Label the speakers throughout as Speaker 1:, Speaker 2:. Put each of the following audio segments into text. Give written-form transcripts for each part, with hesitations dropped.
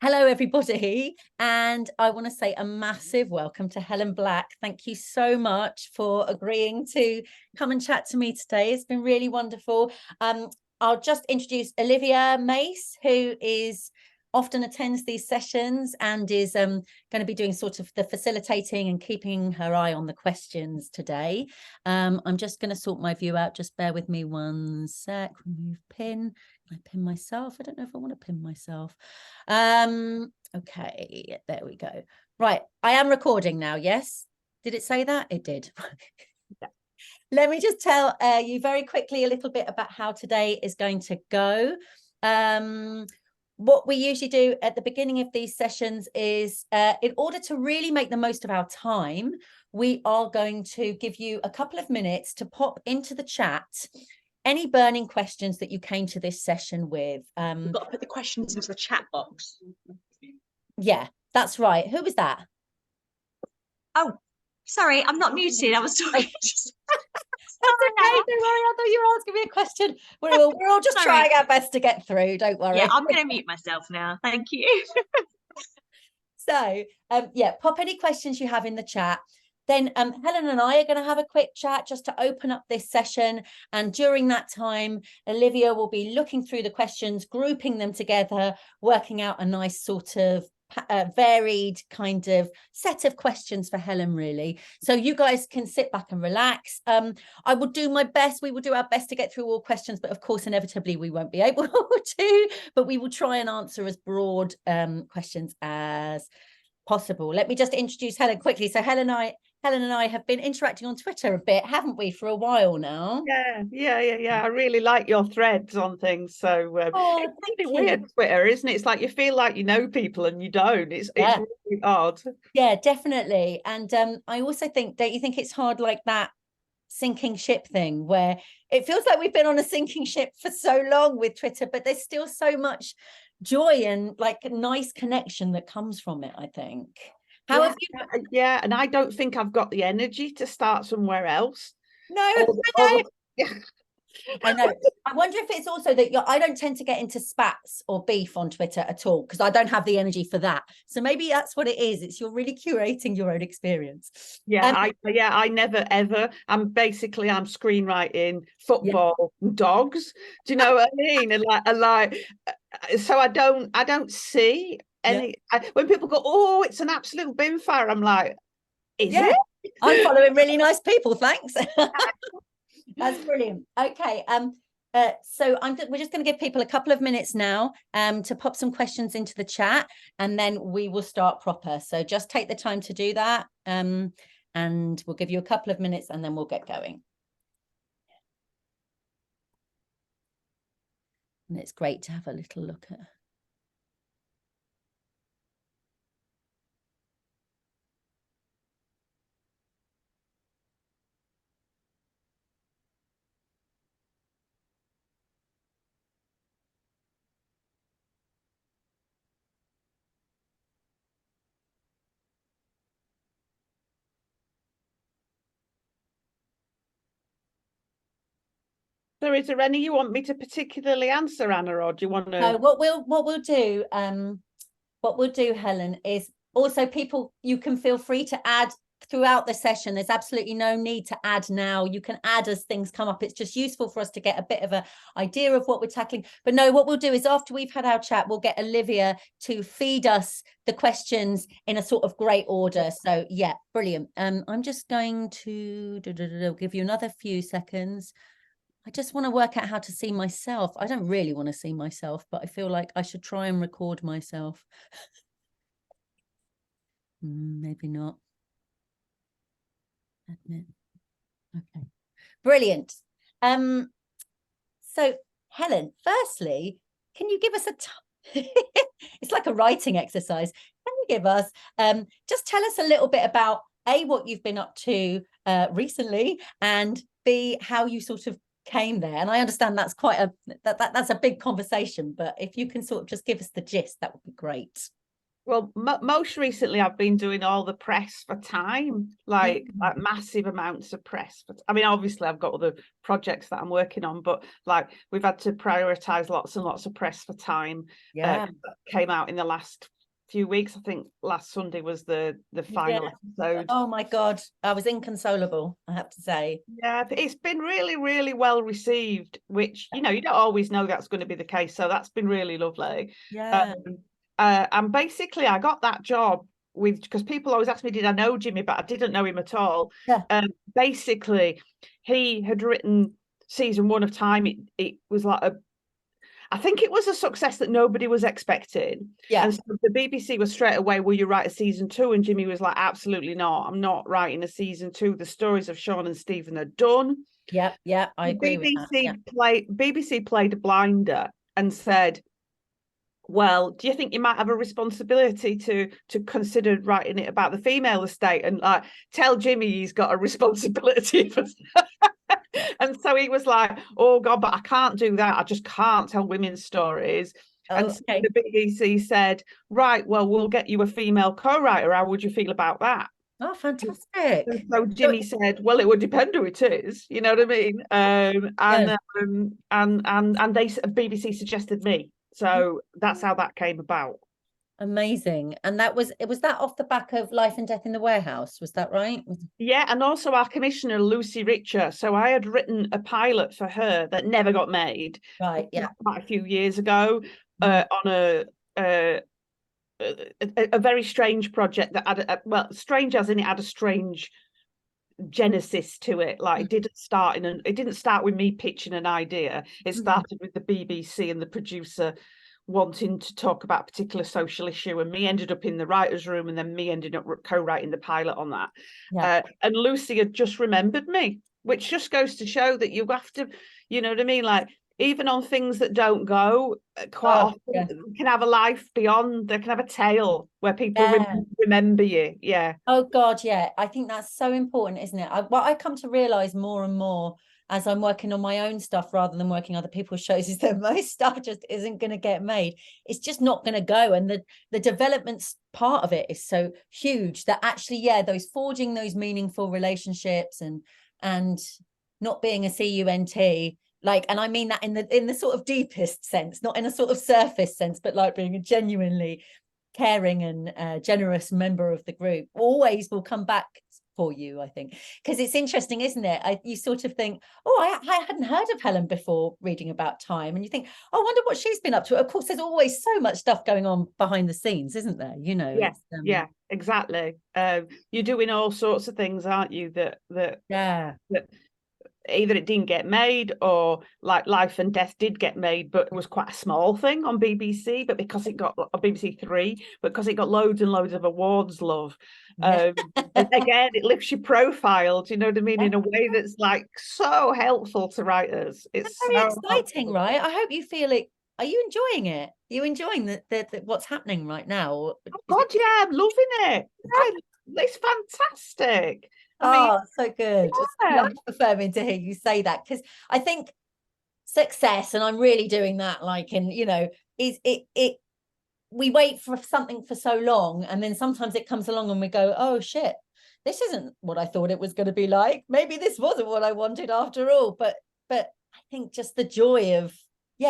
Speaker 1: Hello, everybody. And I want to say a massive welcome to Helen Black. Thank you so much for agreeing to come and chat to me today. It's been really wonderful. I'll just introduce Olivia Mace, who often attends these sessions and is going to be doing sort of the facilitating and keeping her eye on the questions today. I'm just going to sort my view out. Just bear with me one sec. Remove pin. Can I pin myself? I don't know if I want to pin myself. Okay, there we go. Right, I am recording now, yes? Did it say that? It did. Let me just tell you very quickly a little bit about how today is going to go. What we usually do at the beginning of these sessions is, in order to really make the most of our time, we are going to give you a couple of minutes to pop into the chat any burning questions that you came to this session with.
Speaker 2: We've got to put the questions into the chat box.
Speaker 1: Yeah, that's right. Who was that?
Speaker 2: Oh, sorry, I'm not muted. I was talking.
Speaker 1: That's okay, don't worry. I thought you were asking me a question. We're all just trying our best to get through. Don't worry.
Speaker 2: Yeah, I'm going to mute myself now. Thank you.
Speaker 1: So, yeah, pop any questions you have in the chat. Then Helen and I are going to have a quick chat just to open up this session. And during that time, Olivia will be looking through the questions, grouping them together, working out a nice sort of varied kind of set of questions for Helen, really. So you guys can sit back and relax. I will do my best. We will do our best to get through all questions, but of course, inevitably, we won't be able to, but we will try and answer as broad questions as possible. Let me just introduce Helen quickly. So Helen and I have been interacting on Twitter a bit, haven't we, for a while now?
Speaker 3: Yeah. I really like your threads on things. So it's really weird, Twitter, isn't it? It's like you feel like you know people and you don't. It's really odd.
Speaker 1: Yeah, definitely. And I also think, don't you think it's hard like that sinking ship thing, where it feels like we've been on a sinking ship for so long with Twitter, but there's still so much joy and like a nice connection that comes from it, I think. How have you?
Speaker 3: Yeah, and I don't think I've got the energy to start somewhere else.
Speaker 1: No, I know. I wonder if it's also that I don't tend to get into spats or beef on Twitter at all, because I don't have the energy for that. So maybe that's what it is. It's you're really curating your own experience.
Speaker 3: I never ever. I'm screenwriting football, dogs. Do you know what I mean? So I don't see any. When people go, "Oh, it's an absolute bin fire," I'm like, "Is it?"
Speaker 1: I'm following really nice people. Thanks. That's brilliant. Okay. So we're just going to give people a couple of minutes now to pop some questions into the chat, and then we will start proper. So just take the time to do that, and we'll give you a couple of minutes, and then we'll get going. And it's great to have a little look at.
Speaker 3: So is there any you want me to particularly answer, Anna, or do you want to?
Speaker 1: No, what we'll do, Helen, is also you can feel free to add throughout the session. There's absolutely no need to add now. You can add as things come up. It's just useful for us to get a bit of an idea of what we're tackling. But no, what we'll do is after we've had our chat, we'll get Olivia to feed us the questions in a sort of great order. So yeah, brilliant. I'm just going to give you another few seconds. I just want to work out how to see myself. I don't really want to see myself, but I feel like I should try and record myself. Maybe not. Admit. Okay. Brilliant. So Helen, firstly, can you give us it's like a writing exercise. Can you give us, just tell us a little bit about A, what you've been up to recently, and B, how you sort of came there. And I understand that's quite that's a big conversation, but if you can sort of just give us the gist, that would be great.
Speaker 3: Well, most recently I've been doing all the press for Time, like massive amounts of press. But I mean, obviously I've got other projects that I'm working on, but like we've had to prioritize lots and lots of press for Time. Came out in the last few weeks. I think last Sunday was the final episode.
Speaker 1: Oh my God, I was inconsolable, I have to say.
Speaker 3: Yeah, it's been really, really well received, which, you know, you don't always know that's going to be the case. So that's been really lovely.
Speaker 1: Yeah.
Speaker 3: And basically I got that job because people always ask me, did I know Jimmy? But I didn't know him at all.
Speaker 1: Yeah.
Speaker 3: Basically, he had written season 1 of Time. It was like I think it was a success that nobody was expecting.
Speaker 1: Yeah.
Speaker 3: And so the BBC was straight away, will you write a season 2? And Jimmy was like, absolutely not. I'm not writing a season 2. The stories of Sean and Stephen are done.
Speaker 1: Yeah, I agree with that. Yeah.
Speaker 3: BBC played a blinder and said, well, do you think you might have a responsibility to consider writing it about the female estate, and like tell Jimmy he's got a responsibility for and so he was like, oh God, but I can't do that. I just can't tell women's stories. And so the BBC said, right, well, we'll get you a female co-writer. How would you feel about that?
Speaker 1: Oh, fantastic.
Speaker 3: And so Jimmy said, well, it would depend who it is, you know what I mean? And BBC suggested me. So that's how that came about.
Speaker 1: Amazing. And was that off the back of Life and Death in the Warehouse? Was that right?
Speaker 3: Yeah, and also our commissioner, Lucy Richer. So I had written a pilot for her that never got made.
Speaker 1: Right, yeah.
Speaker 3: Quite a few years ago on a very strange project that had, well, strange as in it had a strange genesis to it. Like it didn't start with me pitching an idea. It started with the BBC and the producer wanting to talk about a particular social issue, and me ended up in the writer's room, and then me ended up co-writing the pilot on that. And Lucy had just remembered me, which just goes to show that you have to, you know what I mean, like even on things that don't go, quite often can have a life beyond. They can have a tale where people remember you.
Speaker 1: Oh God, yeah. I think that's so important, isn't it? What I come to realize more and more as I'm working on my own stuff rather than working other people's shows is that most stuff just isn't going to get made. It's just not going to go. And the development part of it is so huge that actually, those forging those meaningful relationships and not being a CUNT, like, and I mean that in the sort of deepest sense, not in a sort of surface sense, but like being a genuinely caring and generous member of the group always will come back for you, I think, because it's interesting, isn't it? You sort of think, oh, I hadn't heard of Helen before reading about Time, and you think, oh, I wonder what she's been up to. Of course, there's always so much stuff going on behind the scenes, isn't there? You know.
Speaker 3: Yeah, exactly. You're doing all sorts of things, aren't you? That either it didn't get made, or like Life and Death did get made, but it was quite a small thing on BBC, but because it got on BBC 3, but because it got loads and loads of awards, love. And again, it lifts your profile, do you know what I mean, in a way that's like so helpful to writers. It's
Speaker 1: very exciting, right? I hope you feel it. Are you enjoying it? Are you enjoying the what's happening right now?
Speaker 3: Oh God, I'm loving it. It's fantastic.
Speaker 1: I mean, so good. Yeah. It's affirming to hear you say that, because I think success, and I'm really doing that, like, and you know, is it we wait for something for so long, and then sometimes it comes along and we go, oh shit, this isn't what I thought it was going to be like. Maybe this wasn't what I wanted after all. But I think just the joy of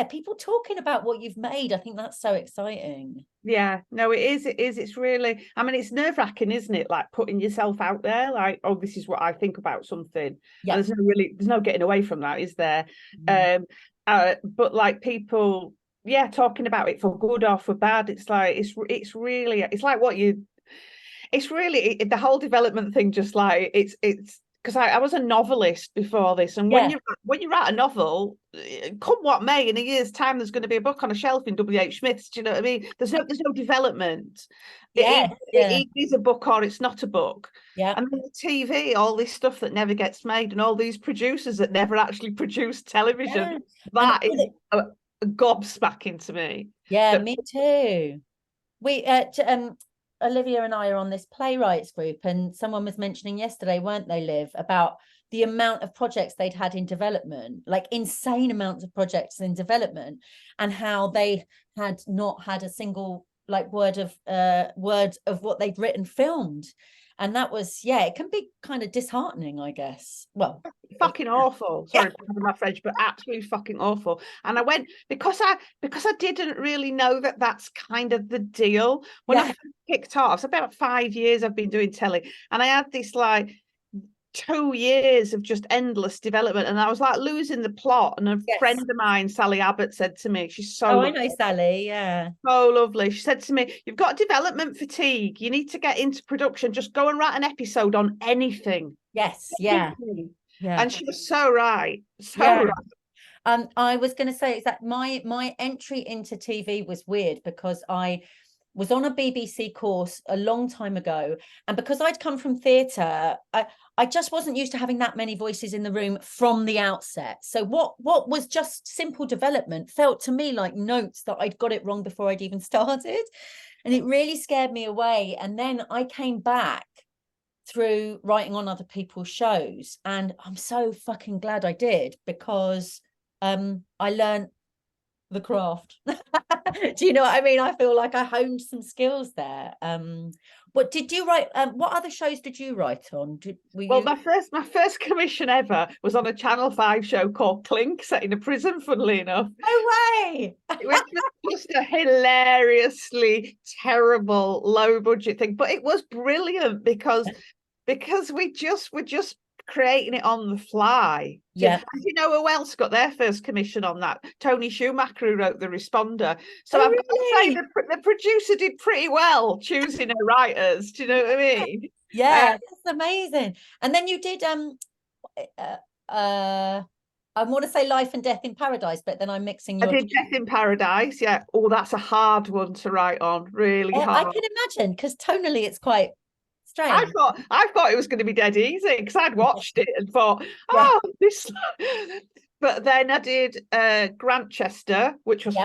Speaker 1: people talking about what you've made, I think that's so exciting.
Speaker 3: Yeah, no, it is. It's really, I mean, it's nerve-wracking, isn't it? Like putting yourself out there, like, oh, this is what I think about something. Yeah. And there's no getting away from that, is there? But like people, talking about it for good or for bad, it's like, it's really, it's like it's really the whole development thing, just like it's because I was a novelist before this, and when you write a novel, come what may, in a year's time there's going to be a book on a shelf in WH Smith's. Do you know what I mean? There's no development. It is a book or it's not a book. Yeah. And then the TV, all this stuff that never gets made, and all these producers that never actually produce television. Yeah. That is a gobsmacking to me.
Speaker 1: Yeah, me too. We Olivia and I are on this playwrights group, and someone was mentioning yesterday, weren't they, Liv, about the amount of projects they'd had in development, like insane amounts of projects in development, and how they had not had a single like word of what they'd written filmed. And that was, it can be kind of disheartening, I guess. Well,
Speaker 3: fucking awful. Sorry for my French, but absolutely fucking awful. And I went because I didn't really know that that's kind of the deal when I kicked off. It's about 5 years I've been doing telly, and I had this like 2 years of just endless development, and I was like losing the plot. And a friend of mine, Sally Abbott, said to me, she's so
Speaker 1: I know Sally,
Speaker 3: so lovely. She said to me, "You've got development fatigue. You need to get into production. Just go and write an episode on anything."
Speaker 1: Yes,
Speaker 3: Anything.
Speaker 1: yeah.
Speaker 3: And she was so right.
Speaker 1: Yeah.
Speaker 3: Right.
Speaker 1: I was going to say is that my entry into TV was weird because I was on a BBC course a long time ago, and because I'd come from theatre, I just wasn't used to having that many voices in the room from the outset. So what was just simple development felt to me like notes that I'd got it wrong before I'd even started, and it really scared me away. And then I came back through writing on other people's shows, and I'm so fucking glad I did, because I learned the craft. Do you know what I mean? I feel like I honed some skills there. What did you write? What other shows did you write on?
Speaker 3: My first commission ever was on a Channel 5 show called Clink, set in a prison, funnily enough.
Speaker 1: No way.
Speaker 3: It was just a hilariously terrible low budget thing, but it was brilliant because we're just creating it on the fly.
Speaker 1: Yeah.
Speaker 3: And you know who else got their first commission on that? Tony Schumacher, who wrote The Responder. So I've got to say the producer did pretty well choosing her writers. Do you know what I mean?
Speaker 1: Yeah, that's amazing. And then you did I want to say Life and Death in Paradise, but then I'm mixing your...
Speaker 3: I did Death in Paradise, yeah. Oh, that's a hard one to write on, really hard.
Speaker 1: I can imagine, because tonally it's quite strange.
Speaker 3: I thought it was going to be dead easy, because I'd watched it and thought, this... But then I did Grantchester, which was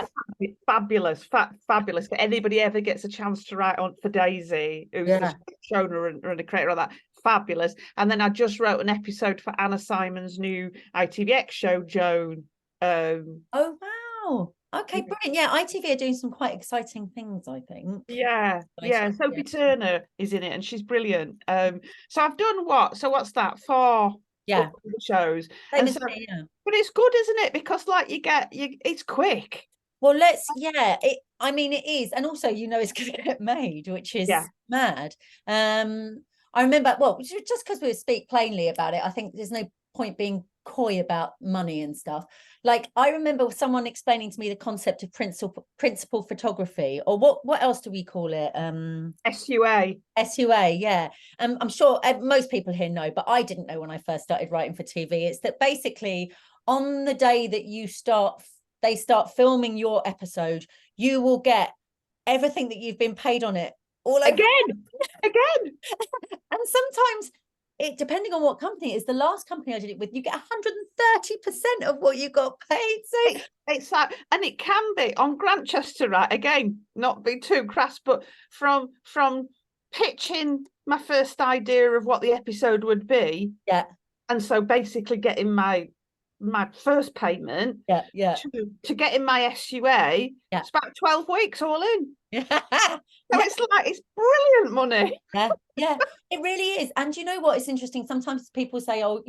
Speaker 3: fabulous. Fabulous. If anybody ever gets a chance to write on for Daisy, who's the showrunner and a creator of that, fabulous. And then I just wrote an episode for Anna Simon's new ITVX show, JOAN.
Speaker 1: Oh wow. Okay, brilliant. Yeah, ITV are doing some quite exciting things, I think.
Speaker 3: Yeah. Sophie Turner is in it, and she's brilliant. So I've done what? So what's that? 4 shows. But it's good, isn't it? Because like it's quick.
Speaker 1: Well, I mean, it is. And also, it's going to get made, which is mad. I remember, just because we speak plainly about it, I think there's no point being coy about money and stuff. Like, I remember someone explaining to me the concept of principal photography, or what else do we call it?
Speaker 3: SUA,
Speaker 1: yeah. I'm sure most people here know, but I didn't know when I first started writing for TV. It's that basically on the day that they start filming your episode, you will get everything that you've been paid on it all
Speaker 3: again.
Speaker 1: And sometimes, depending on what company it is, the last company I did it with, you get 130% of what you got paid. So
Speaker 3: it's like, and it can be on Grantchester, right? Again, not be too crass, but from pitching my first idea of what the episode would be, and so basically getting my first payment, to getting my SUA, it's about 12 weeks all in. So it's brilliant money.
Speaker 1: It really is. And you know what? It's interesting. Sometimes people say, "Oh,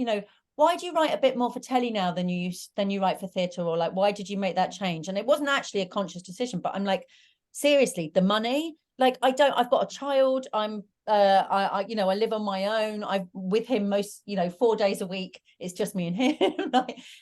Speaker 1: why do you write a bit more for telly now than you write for theatre?" Or like, "Why did you make that change?" And it wasn't actually a conscious decision. But I'm like, seriously, the money. Like, I've got a child. I'm I live on my own. I'm with him most 4 days a week. It's just me and him.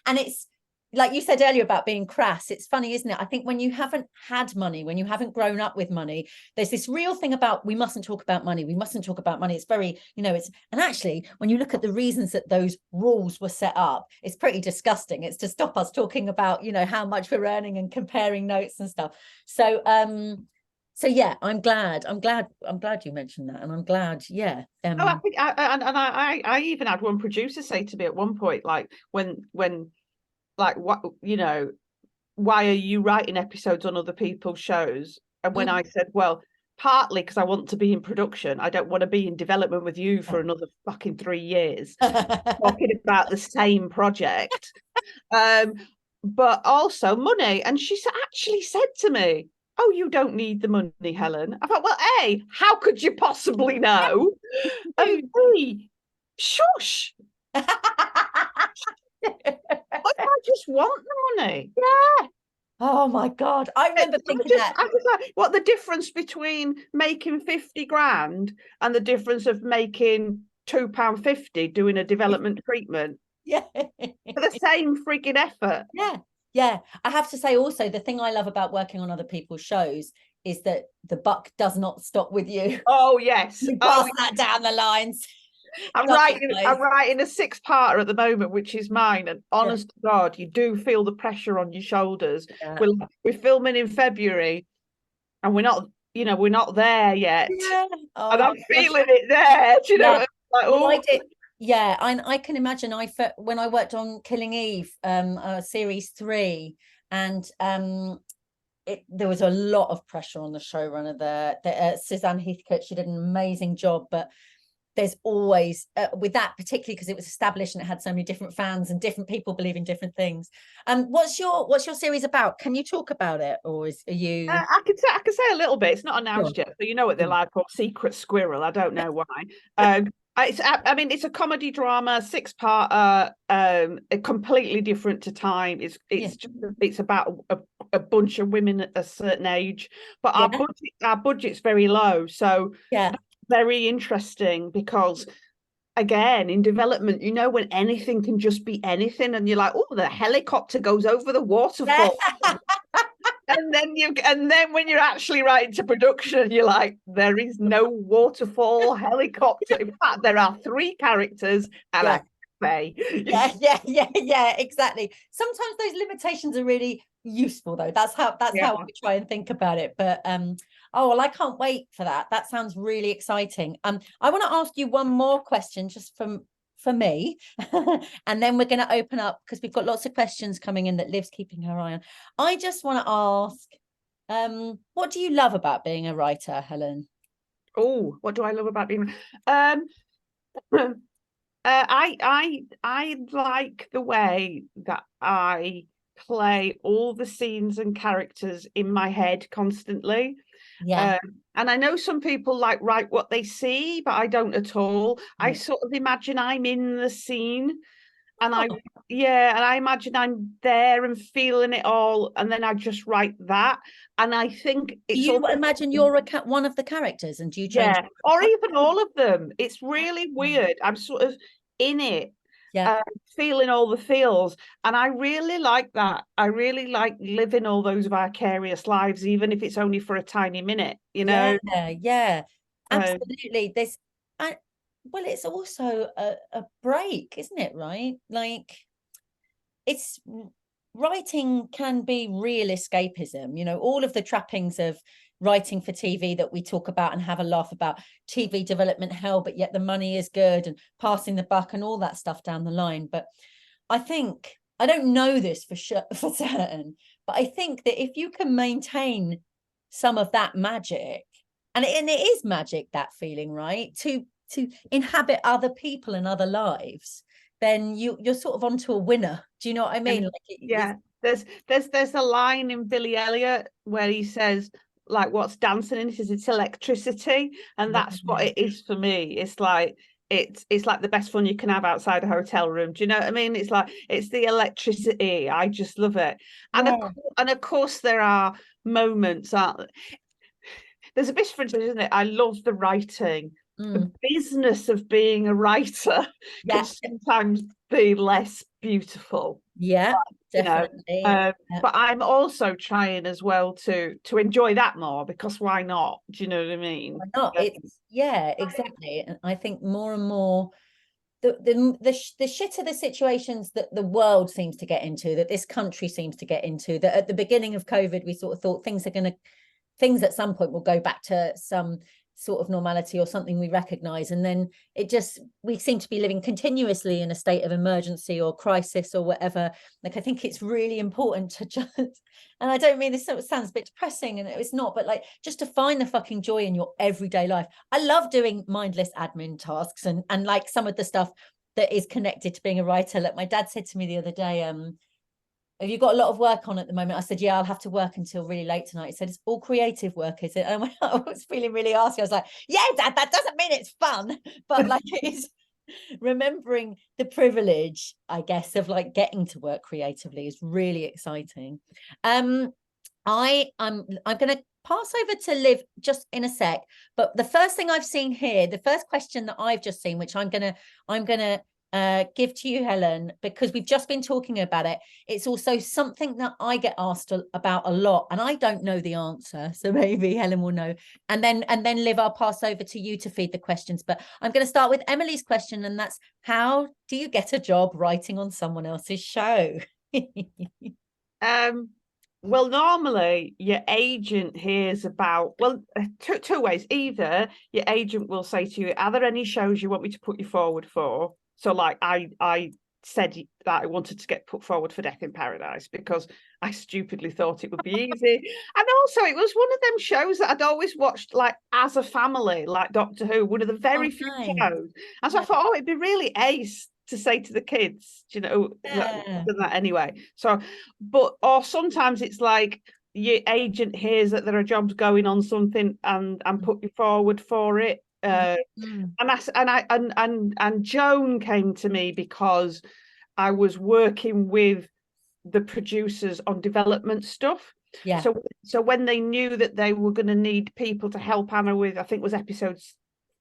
Speaker 1: And it's like you said earlier about being crass. It's funny, isn't it? I think when you haven't had money, when you haven't grown up with money, there's this real thing about we mustn't talk about money. We mustn't talk about money. It's very, and actually, when you look at the reasons that those rules were set up, it's pretty disgusting. It's to stop us talking about, how much we're earning and comparing notes and stuff. So, yeah, I'm glad you mentioned that, and I'm glad.
Speaker 3: I think I even had one producer say to me at one point, like when like, what, why are you writing episodes on other people's shows? And when I said, well, partly because I want to be in production, I don't want to be in development with you for another fucking 3 years talking about the same project, but also money. And she actually said to me, "Oh, you don't need the money, Helen." I thought, well, A, how could you possibly know? And B, shush. What if I just want the money?
Speaker 1: Yeah. Oh my God. I remember thinking that.
Speaker 3: I was like, what the difference between making 50 grand and the difference of making £2.50 doing a development treatment
Speaker 1: Yeah.
Speaker 3: for the same freaking effort?
Speaker 1: Yeah. Yeah. I have to say also, the thing I love about working on other people's shows is that the buck does not stop with you.
Speaker 3: Oh, yes.
Speaker 1: You
Speaker 3: Oh,
Speaker 1: pass that down the lines.
Speaker 3: I'm writing a 6-parter at the moment, which is mine. And honest to God, you do feel the pressure on your shoulders.
Speaker 1: Yeah.
Speaker 3: We're filming in February and we're not there yet.
Speaker 1: Yeah. Oh,
Speaker 3: And I'm feeling it there. Do you know?
Speaker 1: yeah.
Speaker 3: Like,
Speaker 1: Well, I
Speaker 3: oh,
Speaker 1: did. Yeah, I can imagine. When I worked on Killing Eve, series 3, and there was a lot of pressure on the showrunner there. Suzanne Heathcote, she did an amazing job, but there's always with that, particularly because it was established and it had so many different fans and different people believing different things. What's your series about? Can you talk about it, or are you?
Speaker 3: I can say a little bit. It's not announced yet, so you know what they're like, or secret squirrel. I don't know why. It's a comedy drama, 6-parter, completely different to Time. It's about a bunch of women at a certain age, but our budget's very low, so
Speaker 1: yeah,
Speaker 3: very interesting because. Again, in development, when anything can just be anything, and you're like, oh, the helicopter goes over the waterfall. And then when you're actually writing to production, you're like, there is no waterfall helicopter. In fact, there are 3 characters and a cafe.
Speaker 1: Yeah, exactly. Sometimes those limitations are really useful, though. That's how we try and think about it. But oh well, I can't wait for that. That sounds really exciting. I want to ask you one more question just for me, and then we're going to open up because we've got lots of questions coming in that Liv's keeping her eye on. I just want to ask, what do you love about being a writer, Helen?
Speaker 3: Oh, what do I love about being? I like the way that I play all the scenes and characters in my head constantly.
Speaker 1: Yeah.
Speaker 3: And I know some people write what they see, but I don't at all. I sort of imagine I'm in the scene, and I imagine I'm there and feeling it all, and then I just write that. And I think it's
Speaker 1: you imagine you're one of the characters, and do you change?
Speaker 3: Yeah, or even all of them. It's really weird. I'm sort of in it. Feeling all the feels, and I really like that. I really like living all those vicarious lives, even if it's only for a tiny minute,
Speaker 1: yeah, absolutely. Well, it's also a break, isn't it? Right, like writing can be real escapism, all of the trappings of writing for TV that we talk about and have a laugh about, TV development hell, but yet the money is good, and passing the buck and all that stuff down the line. But I think, I don't know this for certain, but I think that if you can maintain some of that magic, and it is magic, that feeling, right, to inhabit other people and other lives, then you're sort of onto a winner. Do you know what I mean?
Speaker 3: There's a line in Billy Elliot where he says, like, what's dancing in it is it's electricity, and that's what it is for me. It's like it's like the best fun you can have outside a hotel room. Do you know what I mean? It's like it's the electricity. I just love it. And of course there are moments. There's a bit difference, isn't it? I love the writing. The business of being a writer can sometimes be less beautiful. Definitely. But I'm also trying as well to enjoy that more, because why not? Do you know what I mean?
Speaker 1: Why not? Exactly. And I think more and more the shitter the situations that the world seems to get into, that this country seems to get into, that at the beginning of COVID we sort of thought things at some point will go back to some sort of normality or something we recognize, and then we seem to be living continuously in a state of emergency or crisis or whatever. Like, I think it's really important to just, and I don't mean this, it sounds a bit depressing, and it's not, but like, just to find the fucking joy in your everyday life. I love doing mindless admin tasks and like some of the stuff that is connected to being a writer. Like, my dad said to me the other day, have you got a lot of work on at the moment? I said, yeah, I'll have to work until really late tonight. He said, it's all creative work, is it? And I was feeling really arsy. I was like, yeah, Dad, that doesn't mean it's fun. But like, it is, remembering the privilege, I guess, of like getting to work creatively is really exciting. I'm going to pass over to Liv just in a sec, but the first thing I've seen here, the first question that I've just seen, which I'm gonna give to you, Helen, because we've just been talking about it. It's also something that I get asked about a lot, and I don't know the answer, so maybe Helen will know. And then Liv, I'll pass over to you to feed the questions. But I'm going to start with Emily's question, and that's, how do you get a job writing on someone else's show?
Speaker 3: Well, normally your agent hears about, well, two ways. Either your agent will say to you, are there any shows you want me to put you forward for? So like I said that I wanted to get put forward for Death in Paradise because I stupidly thought it would be easy. And also it was one of them shows that I'd always watched like as a family, like Doctor Who, one of the very few shows. And so I thought, oh, it'd be really ace to say to the kids, you know, that anyway. So, but, or sometimes it's like your agent hears that there are jobs going on something and put you forward for it. And JOAN came to me because I was working with the producers on development stuff.
Speaker 1: Yeah.
Speaker 3: So when they knew that they were going to need people to help Anna with, I think it was episodes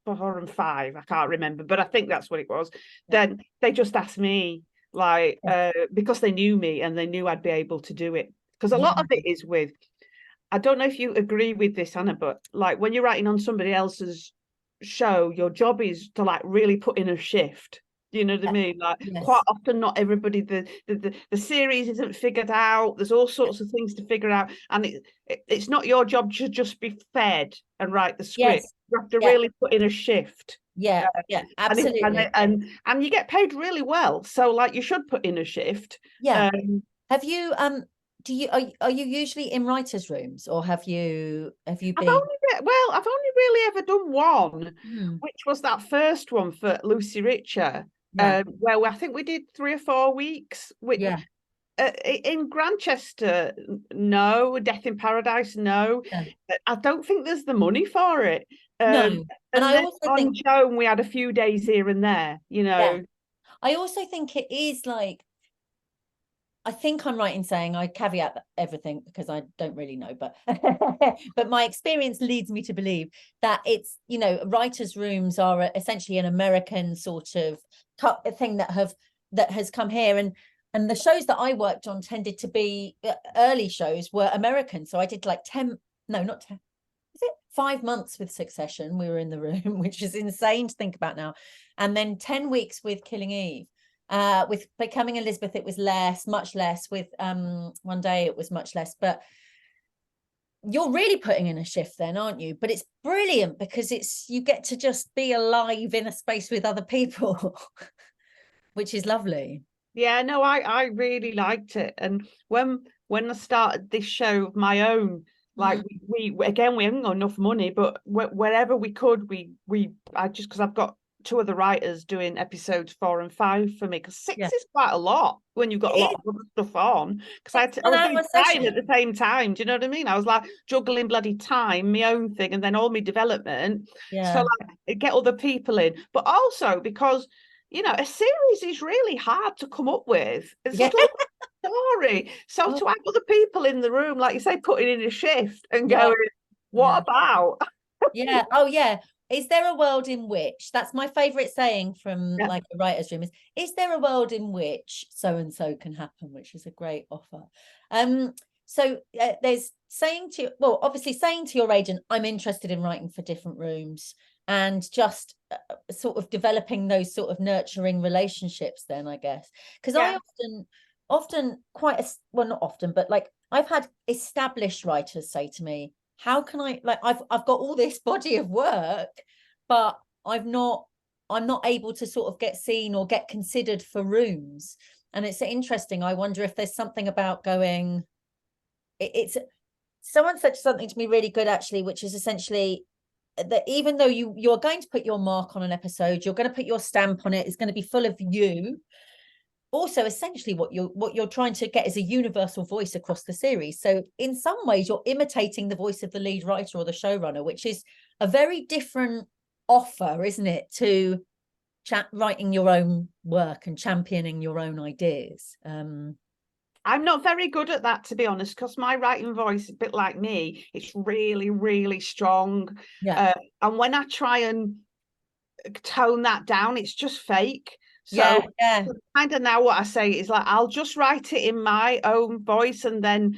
Speaker 3: 4 and 5, I can't remember, but I think that's what it was. Then they just asked me, like, because they knew me and they knew I'd be able to do it. Because a lot of it is with, I don't know if you agree with this, Anna, but like when you're writing on somebody else's show, your job is to like really put in a shift. You know what I mean? Like quite often, not everybody, the series isn't figured out. There's all sorts of things to figure out, and it's not your job to just be fed and write the script. You have to really put in a shift.
Speaker 1: Yeah, absolutely.
Speaker 3: And you get paid really well, so like you should put in a shift.
Speaker 1: Yeah. Have you are you usually in writers' rooms, or have you been? I've
Speaker 3: only really ever done one, which was that first one for Lucy Richer. Where I think we did 3 or 4 weeks. Which, in Grantchester, no. Death in Paradise, no. I don't think there's the money for it.
Speaker 1: No,
Speaker 3: and I also think JOAN, we had a few days here and there. You know,
Speaker 1: I also think it is like, I think I'm right in saying, I caveat everything because I don't really know, but but my experience leads me to believe that it's, you know, writers' rooms are essentially an American sort of thing that has come here, and the shows that I worked on tended to be early shows were American. So I did like 5 months with Succession. We were in the room, which is insane to think about now, and then 10 weeks with Killing Eve. With Becoming Elizabeth, it was much less. With One Day, it was much less. But you're really putting in a shift then, aren't you? But it's brilliant because you get to just be alive in a space with other people, which is lovely.
Speaker 3: Yeah, no, I really liked it. And when I started this show of my own, like we haven't got enough money, but wherever we could, because I've got 2 other writers doing episodes 4 and 5 for me, because 6 is quite a lot when you've got a lot of other stuff on. Because I was doing 9 at the same time. Do you know what I mean? I was like juggling bloody time, my own thing, and then all my development. So like get other people in, but also because, you know, a series is really hard to come up with. It's like a story. So to have other people in the room, like you say, putting in a shift and going, what about?
Speaker 1: Is there a world in which, that's my favorite saying from like a writer's room, is there a world in which so and so can happen, which is a great offer. So there's saying to your agent, I'm interested in writing for different rooms, and just sort of developing those sort of nurturing relationships then, I guess. Because I often not often, but like I've had established writers say to me, how can I, like, I've got all this body of work, but I'm not able to sort of get seen or get considered for rooms. And it's interesting. I wonder if there's something about going, someone said something to me really good actually, which is essentially that even though you're going to put your mark on an episode, you're going to put your stamp on it, it's going to be full of you. Also, essentially what you're trying to get is a universal voice across the series. So in some ways you're imitating the voice of the lead writer or the showrunner, which is a very different offer, isn't it, to writing your own work and championing your own ideas.
Speaker 3: I'm not very good at that, to be honest, because my writing voice is a bit like me. It's really, really strong.
Speaker 1: Yeah.
Speaker 3: And when I try and tone that down, it's just fake.
Speaker 1: Yeah,
Speaker 3: So
Speaker 1: yeah.
Speaker 3: kind of now what I say is like, I'll just write it in my own voice, and then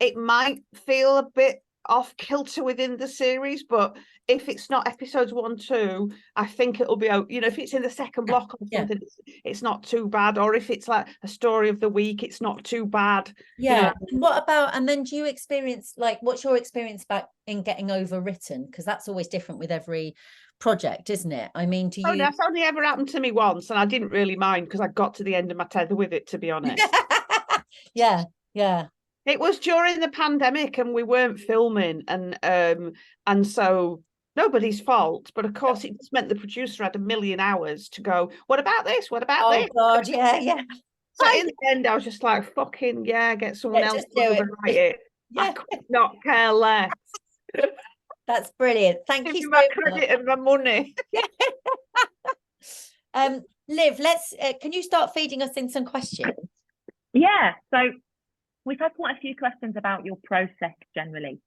Speaker 3: it might feel a bit off kilter within the series, but if it's not episodes 1, 2, I think it'll be, you know, if it's in the second block or something, it's not too bad. Or if it's like a story of the week, it's not too bad.
Speaker 1: Yeah.
Speaker 3: You know?
Speaker 1: And what about, and then do you experience, like, what's your experience back in getting overwritten? Because that's always different with every project, isn't it? I mean, do you?
Speaker 3: That's only ever happened to me once, and I didn't really mind because I got to the end of my tether with it, to be honest.
Speaker 1: Yeah, yeah.
Speaker 3: It was during the pandemic and we weren't filming, and so nobody's fault. But of course, it just meant the producer had a million hours to go, what about this? What about this?
Speaker 1: Oh God, yeah, yeah.
Speaker 3: So in the end, I was just like, fucking yeah, get someone else
Speaker 1: just do
Speaker 3: to write it.
Speaker 1: Yeah.
Speaker 3: I could not care less.
Speaker 1: That's brilliant. Thank
Speaker 3: Give
Speaker 1: you
Speaker 3: me my
Speaker 1: so
Speaker 3: credit and my money.
Speaker 1: Liv, let's can you start feeding us in some questions?
Speaker 4: Yeah, so we've had quite a few questions about your process generally,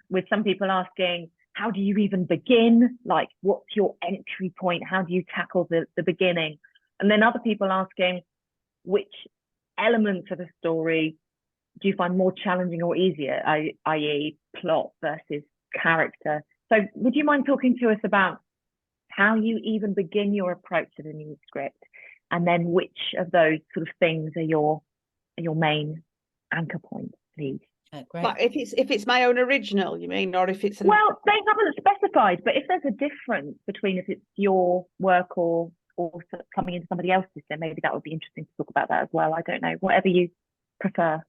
Speaker 4: with some people asking, how do you even begin? Like, what's your entry point? How do you tackle the beginning? And then other people asking, which elements of a story do you find more challenging or easier, i.e. plot versus character? So would you mind talking to us about how you even begin your approach to the new script, and then which of those sort of things are your main anchor points, please?
Speaker 1: Great.
Speaker 3: Like if it's my own original, you mean, or if it's
Speaker 4: well, they haven't specified, but if there's a difference between if it's your work or coming into somebody else's, then maybe that would be interesting to talk about that as well. I don't know, whatever you prefer.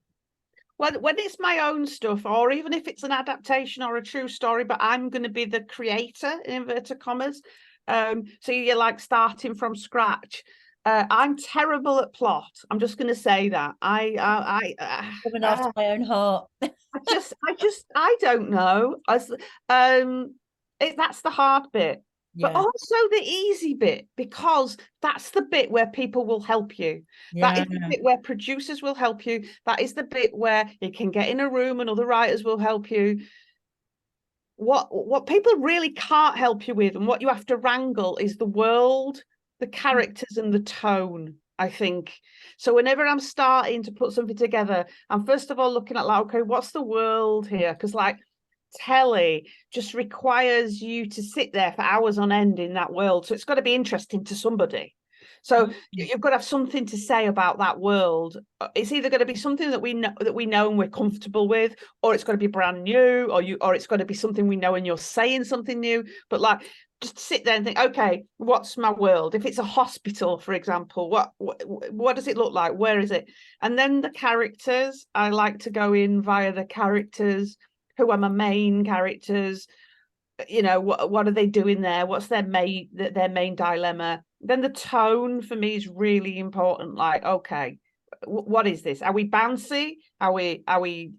Speaker 3: Well, when it's my own stuff, or even if it's an adaptation or a true story, but I'm going to be the creator, in inverted commas. So you're like starting from scratch. I'm terrible at plot. I'm just going to say that.
Speaker 1: Coming after my own heart.
Speaker 3: I don't know. That's the hard bit.
Speaker 1: Yeah.
Speaker 3: But also the easy bit, because that's the bit where people will help you.
Speaker 1: Yeah.
Speaker 3: That is the bit where producers will help you. That is the bit where you can get in a room and other writers will help you. What people really can't help you with, and what you have to wrangle, is the world, the characters, and the tone, I think. So whenever I'm starting to put something together, I'm first of all looking at, like, okay, what's the world here? Because like telly just requires you to sit there for hours on end in that world, so it's got to be interesting to somebody. So you've got to have something to say about that world. It's either going to be something that we know and we're comfortable with, or it's got to be brand new, or it's got to be something we know and you're saying something new. But like, just sit there and think, okay, what's my world? If it's a hospital, for example, what does it look like? Where is it? And then the characters, I like to go in via the characters. Who are my main characters? You know, what are they doing there? What's their main dilemma? Then the tone for me is really important. Like, okay, what is this? Are we bouncy? Are we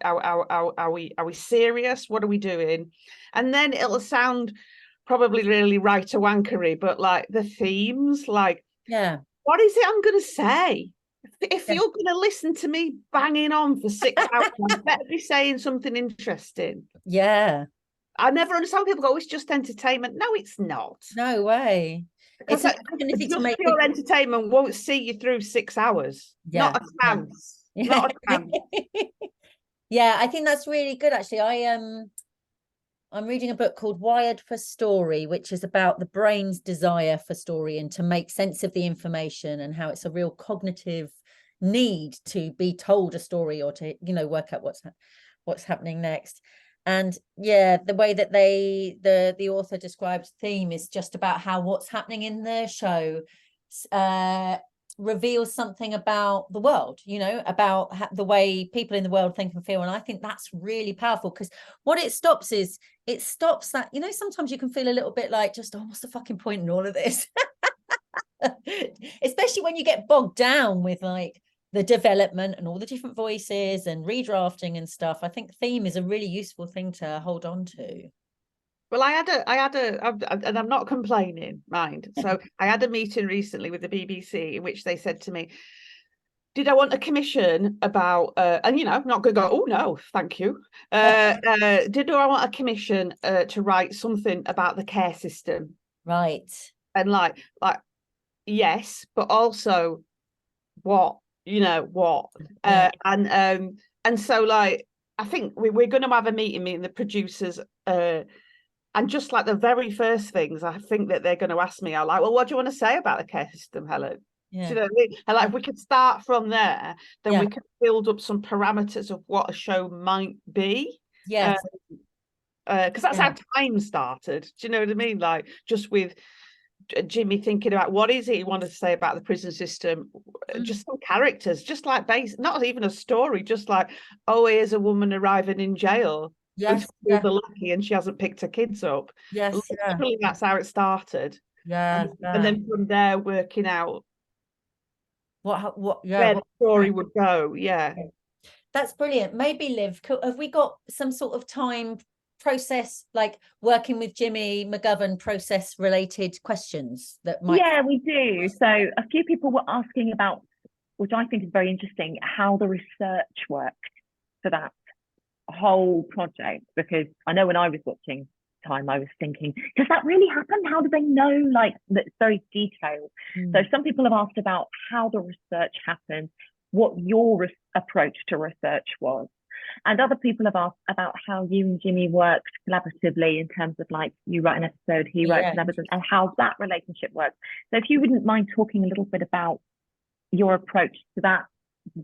Speaker 3: serious? What are we doing? And then it'll sound probably really writer-wankery, but like the themes, like,
Speaker 1: yeah,
Speaker 3: what is it I'm going to say? If you're going to listen to me banging on for 6 hours, I better be saying something interesting.
Speaker 1: Yeah.
Speaker 3: I never understand people go, oh, it's just entertainment. No, it's not.
Speaker 1: No way.
Speaker 3: Because
Speaker 1: It's just
Speaker 3: pure entertainment won't see you through 6 hours.
Speaker 1: Yeah.
Speaker 3: Not a chance. Yeah. Not a chance.
Speaker 1: Yeah, I think that's really good, actually. I'm reading a book called Wired for Story, which is about the brain's desire for story and to make sense of the information, and how it's a real cognitive need to be told a story, or to, you know, work out what's happening next. And yeah, the way that the author describes theme is just about how what's happening in the show reveals something about the world, you know, about the way people in the world think and feel. And I think that's really powerful, because what it stops that, you know, sometimes you can feel a little bit like, just, oh, what's the fucking point in all of this? Especially when you get bogged down with like the development and all the different voices and redrafting and stuff. I think theme is a really useful thing to hold on to.
Speaker 3: Well, and I'm not complaining, mind. So I had a meeting recently with the BBC in which they said to me, did I want a commission about, and I'm not going to go, oh no, thank you. Did I want a commission to write something about the care system?
Speaker 1: Right.
Speaker 3: And like, yes, but also what, what?
Speaker 1: Yeah.
Speaker 3: And so like, I think we're going to have a meeting the producers, and just like the very first things I think that they're going to ask me are like, well, what do you want to say about the care system, Helen?
Speaker 1: Yeah.
Speaker 3: Do you know what I mean? And like, if we could start from there, then we could build up some parameters of what a show might be.
Speaker 1: Yes.
Speaker 3: Because that's how Time started. Do you know what I mean? Like, just with Jimmy thinking about what is it he wanted to say about the prison system, just some characters, just like not even a story, just like, oh, here's a woman arriving in jail.
Speaker 1: Yes.
Speaker 3: With the lucky and she hasn't picked her kids up.
Speaker 1: Yes.
Speaker 3: Literally, that's how it started.
Speaker 1: Yeah.
Speaker 3: And then from there, working out
Speaker 1: where
Speaker 3: the story would go. Yeah.
Speaker 1: That's brilliant. Maybe Liv, have we got some sort of time process, like working with Jimmy McGovern process related questions that might?
Speaker 4: Yeah, we do. So a few people were asking about, which I think is very interesting, how the research worked for that whole project, because I know when I was watching Time, I was thinking, does that really happen? How do they know? Like, that's very detailed. So some people have asked about how the research happened, what your approach to research was. And other people have asked about how you and Jimmy worked collaboratively in terms of, like, you write an episode, he writes an episode, and how that relationship works. So if you wouldn't mind talking a little bit about your approach to that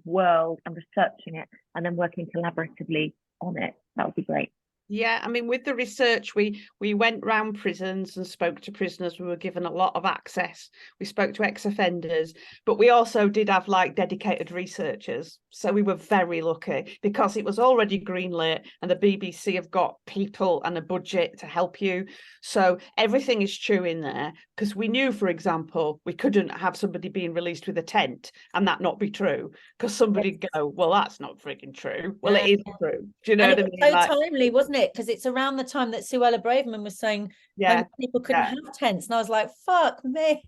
Speaker 4: world and researching it and then working collaboratively on it, that would be great.
Speaker 3: Yeah, I mean, with the research, we went round prisons and spoke to prisoners. We were given a lot of access. We spoke to ex-offenders, but we also did have like dedicated researchers. So we were very lucky because it was already greenlit and the BBC have got people and a budget to help you. So everything is true in there, because we knew, for example, we couldn't have somebody being released with a tent and that not be true, because somebody go, well, that's not freaking true. Well, it is true. Do you know what I mean?
Speaker 1: So timely, wasn't it? Because it's around the time that Suella Braverman was saying people couldn't have tents, and I was like, fuck me.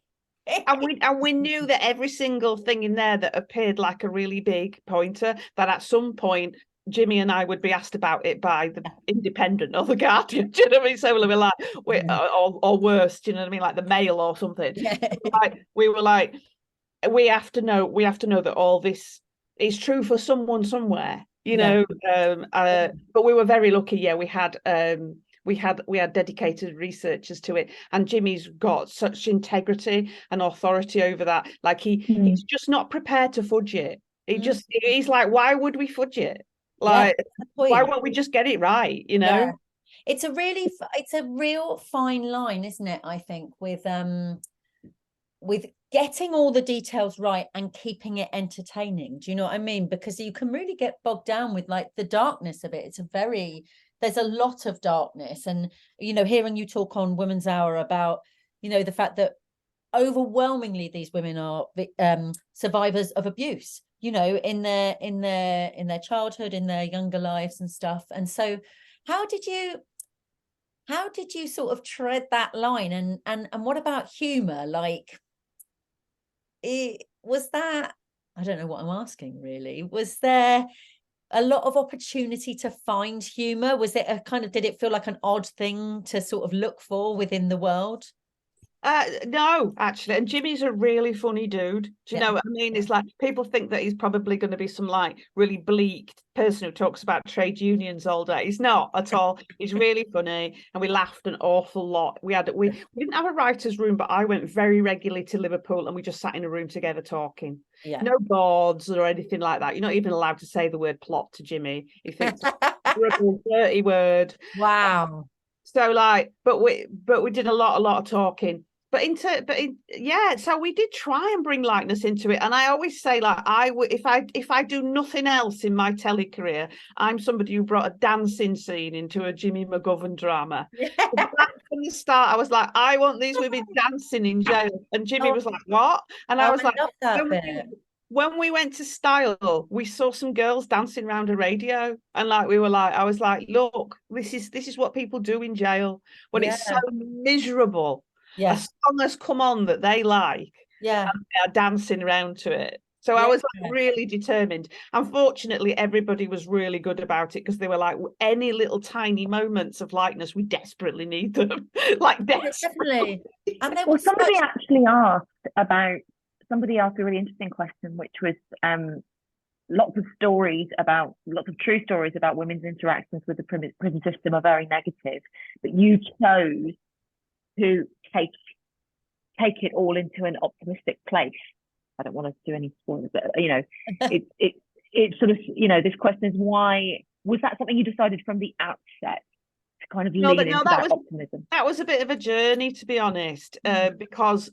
Speaker 3: and we knew that every single thing in there that appeared like a really big pointer, that at some point Jimmy and I would be asked about it by the Independent or the Guardian. Do you know what I mean? So we were like, or worse, do you know what I mean? Like the Mail or something. We were like, we have to know that all this is true for someone somewhere, you know. But we were very lucky. Yeah, we had dedicated researchers to it, and Jimmy's got such integrity and authority over that. Like he's just not prepared to fudge it. He's like, why would we fudge it? Like, why won't we just get it right? You know,
Speaker 1: it's a real fine line, isn't it? I think with getting all the details right and keeping it entertaining. Do you know what I mean? Because you can really get bogged down with like the darkness of it. There's a lot of darkness. And, you know, hearing you talk on Women's Hour about, you know, the fact that overwhelmingly these women are survivors of abuse, you know, in their childhood, in their younger lives and stuff. And so how did you sort of tread that line? And what about humor? Like, was that, I don't know what I'm asking really, was there a lot of opportunity to find humor? Was it did it feel like an odd thing to sort of look for within the world?
Speaker 3: No, actually, and Jimmy's a really funny dude. Do you know what I mean? It's like people think that he's probably going to be some like really bleak person who talks about trade unions all day. He's not at all. He's really funny, and we laughed an awful lot. We didn't have a writer's room, but I went very regularly to Liverpool, and we just sat in a room together talking. No boards or anything like that. You're not even allowed to say the word plot to Jimmy. He thinks it's a dirty word.
Speaker 1: Wow.
Speaker 3: So like, but we did a lot of talking. So we did try and bring lightness into it. And I always say, like, if I do nothing else in my telly career, I'm somebody who brought a dancing scene into a Jimmy McGovern drama. From the start, I was like, I want these women dancing in jail. And Jimmy was like, what? And I was like, when we went to Style, we saw some girls dancing around a radio, and like we were like, I was like, look, this is what people do in jail when it's so miserable. A song has come on that they like, and they are dancing around to it. So I was like really determined. Unfortunately, everybody was really good about it because they were like, any little tiny moments of likeness, we desperately need them. Like
Speaker 1: definitely. And there
Speaker 4: Well,
Speaker 1: was
Speaker 4: somebody actually asked about, somebody asked a really interesting question, which was lots of true stories about women's interactions with the prison system are very negative, but you chose to take it all into an optimistic place. I don't want to do any spoilers, but you know, it sort of, you know, this question is, why was that something you decided from the outset to kind of lean into that optimism?
Speaker 3: That was a bit of a journey, to be honest, because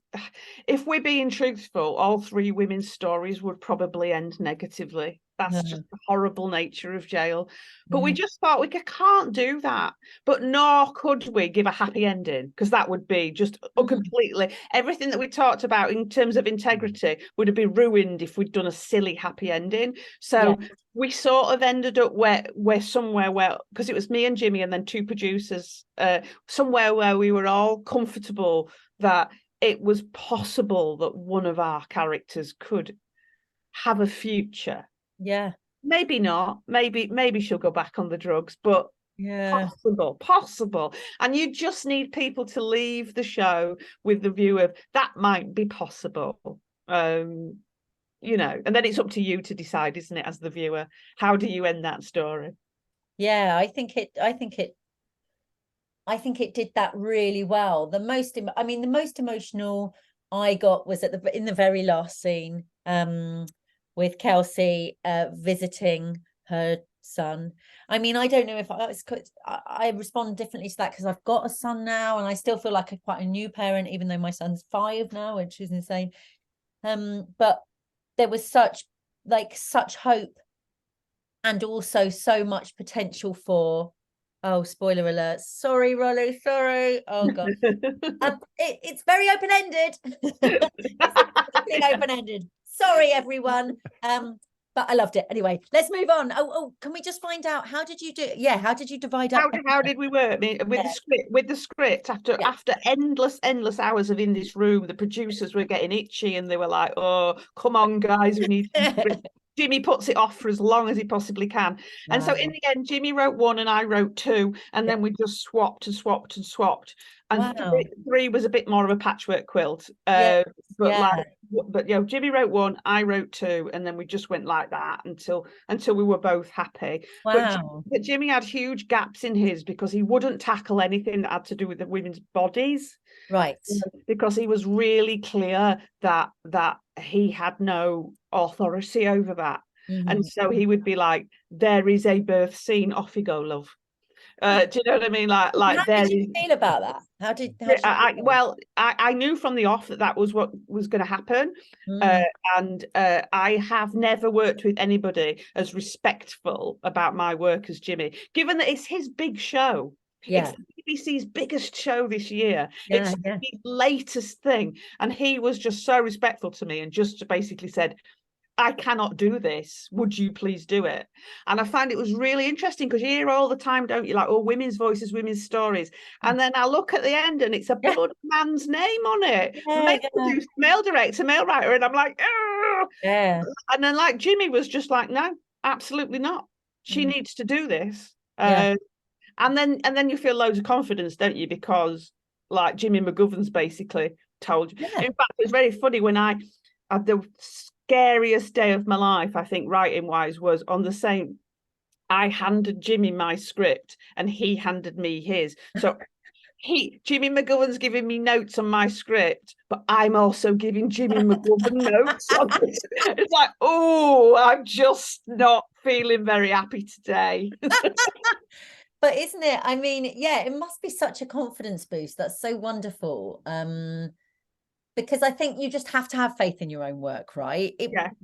Speaker 3: if we're being truthful, all three women's stories would probably end negatively. That's just the horrible nature of jail. But we just thought we can't do that. But nor could we give a happy ending, because that would be just completely, everything that we talked about in terms of integrity would have been ruined if we'd done a silly happy ending. So we sort of ended up where somewhere where, because it was me and Jimmy and then two producers, somewhere where we were all comfortable that it was possible that one of our characters could have a future. Maybe not, maybe she'll go back on the drugs, but possible. And you just need people to leave the show with the view of that might be possible, you know, and then it's up to you to decide, isn't it, as the viewer, how do you end that story?
Speaker 1: I think it did that really well. The most emotional I got was in the very last scene, with Kelsey visiting her son. I mean, I don't know if I respond differently to that because I've got a son now, and I still feel like I'm quite a new parent, even though my son's 5 now, which is insane. But there was such hope, and also so much potential for, oh, spoiler alert, sorry Rolly, sorry, oh god. It's very open-ended. It's open-ended, sorry everyone, but I loved it. Anyway, let's move on. Oh, can we just find out, how did you divide up?
Speaker 3: How did we work? I mean, with the script after endless hours of in this room, the producers were getting itchy and they were like, oh, come on guys, we need Jimmy puts it off for as long as he possibly can. And so in the end, Jimmy wrote 1 and I wrote 2, and then we just swapped. And 3 was a bit more of a patchwork quilt. But you know, Jimmy wrote 1, I wrote 2, and then we just went like that until we were both happy.
Speaker 1: Wow.
Speaker 3: But Jimmy had huge gaps in his because he wouldn't tackle anything that had to do with the women's bodies.
Speaker 1: Right.
Speaker 3: Because he was really clear that he had no authority over that. And so he would be like, there is a birth scene, off you go, love. Do you know what I mean? Like
Speaker 1: how did you feel about that? How did
Speaker 3: I knew from the off that was what was going to happen. And I have never worked with anybody as respectful about my work as Jimmy, given that it's his big show. It's BBC's biggest show this year. It's the latest thing, and he was just so respectful to me and just basically said, I cannot do this, would you please do it? And I find it was really interesting because you hear all the time, don't you, like, oh, women's voices, women's stories, and then I look at the end and it's a blood man's name on it, male director, male writer, and I'm like, oh. And then like Jimmy was just like, no, absolutely not, she needs to do this. And then you feel loads of confidence, don't you? Because like Jimmy McGovernment's basically told you. In fact, it was very funny when I had the scariest day of my life, I think, writing wise, was on the same. I handed Jimmy my script and he handed me his. So Jimmy McGovern's giving me notes on my script, but I'm also giving Jimmy McGovern notes on it. It's like, oh, I'm just not feeling very happy today.
Speaker 1: But isn't it? I mean, it must be such a confidence boost. That's so wonderful. Because I think you just have to have faith in your own work, right?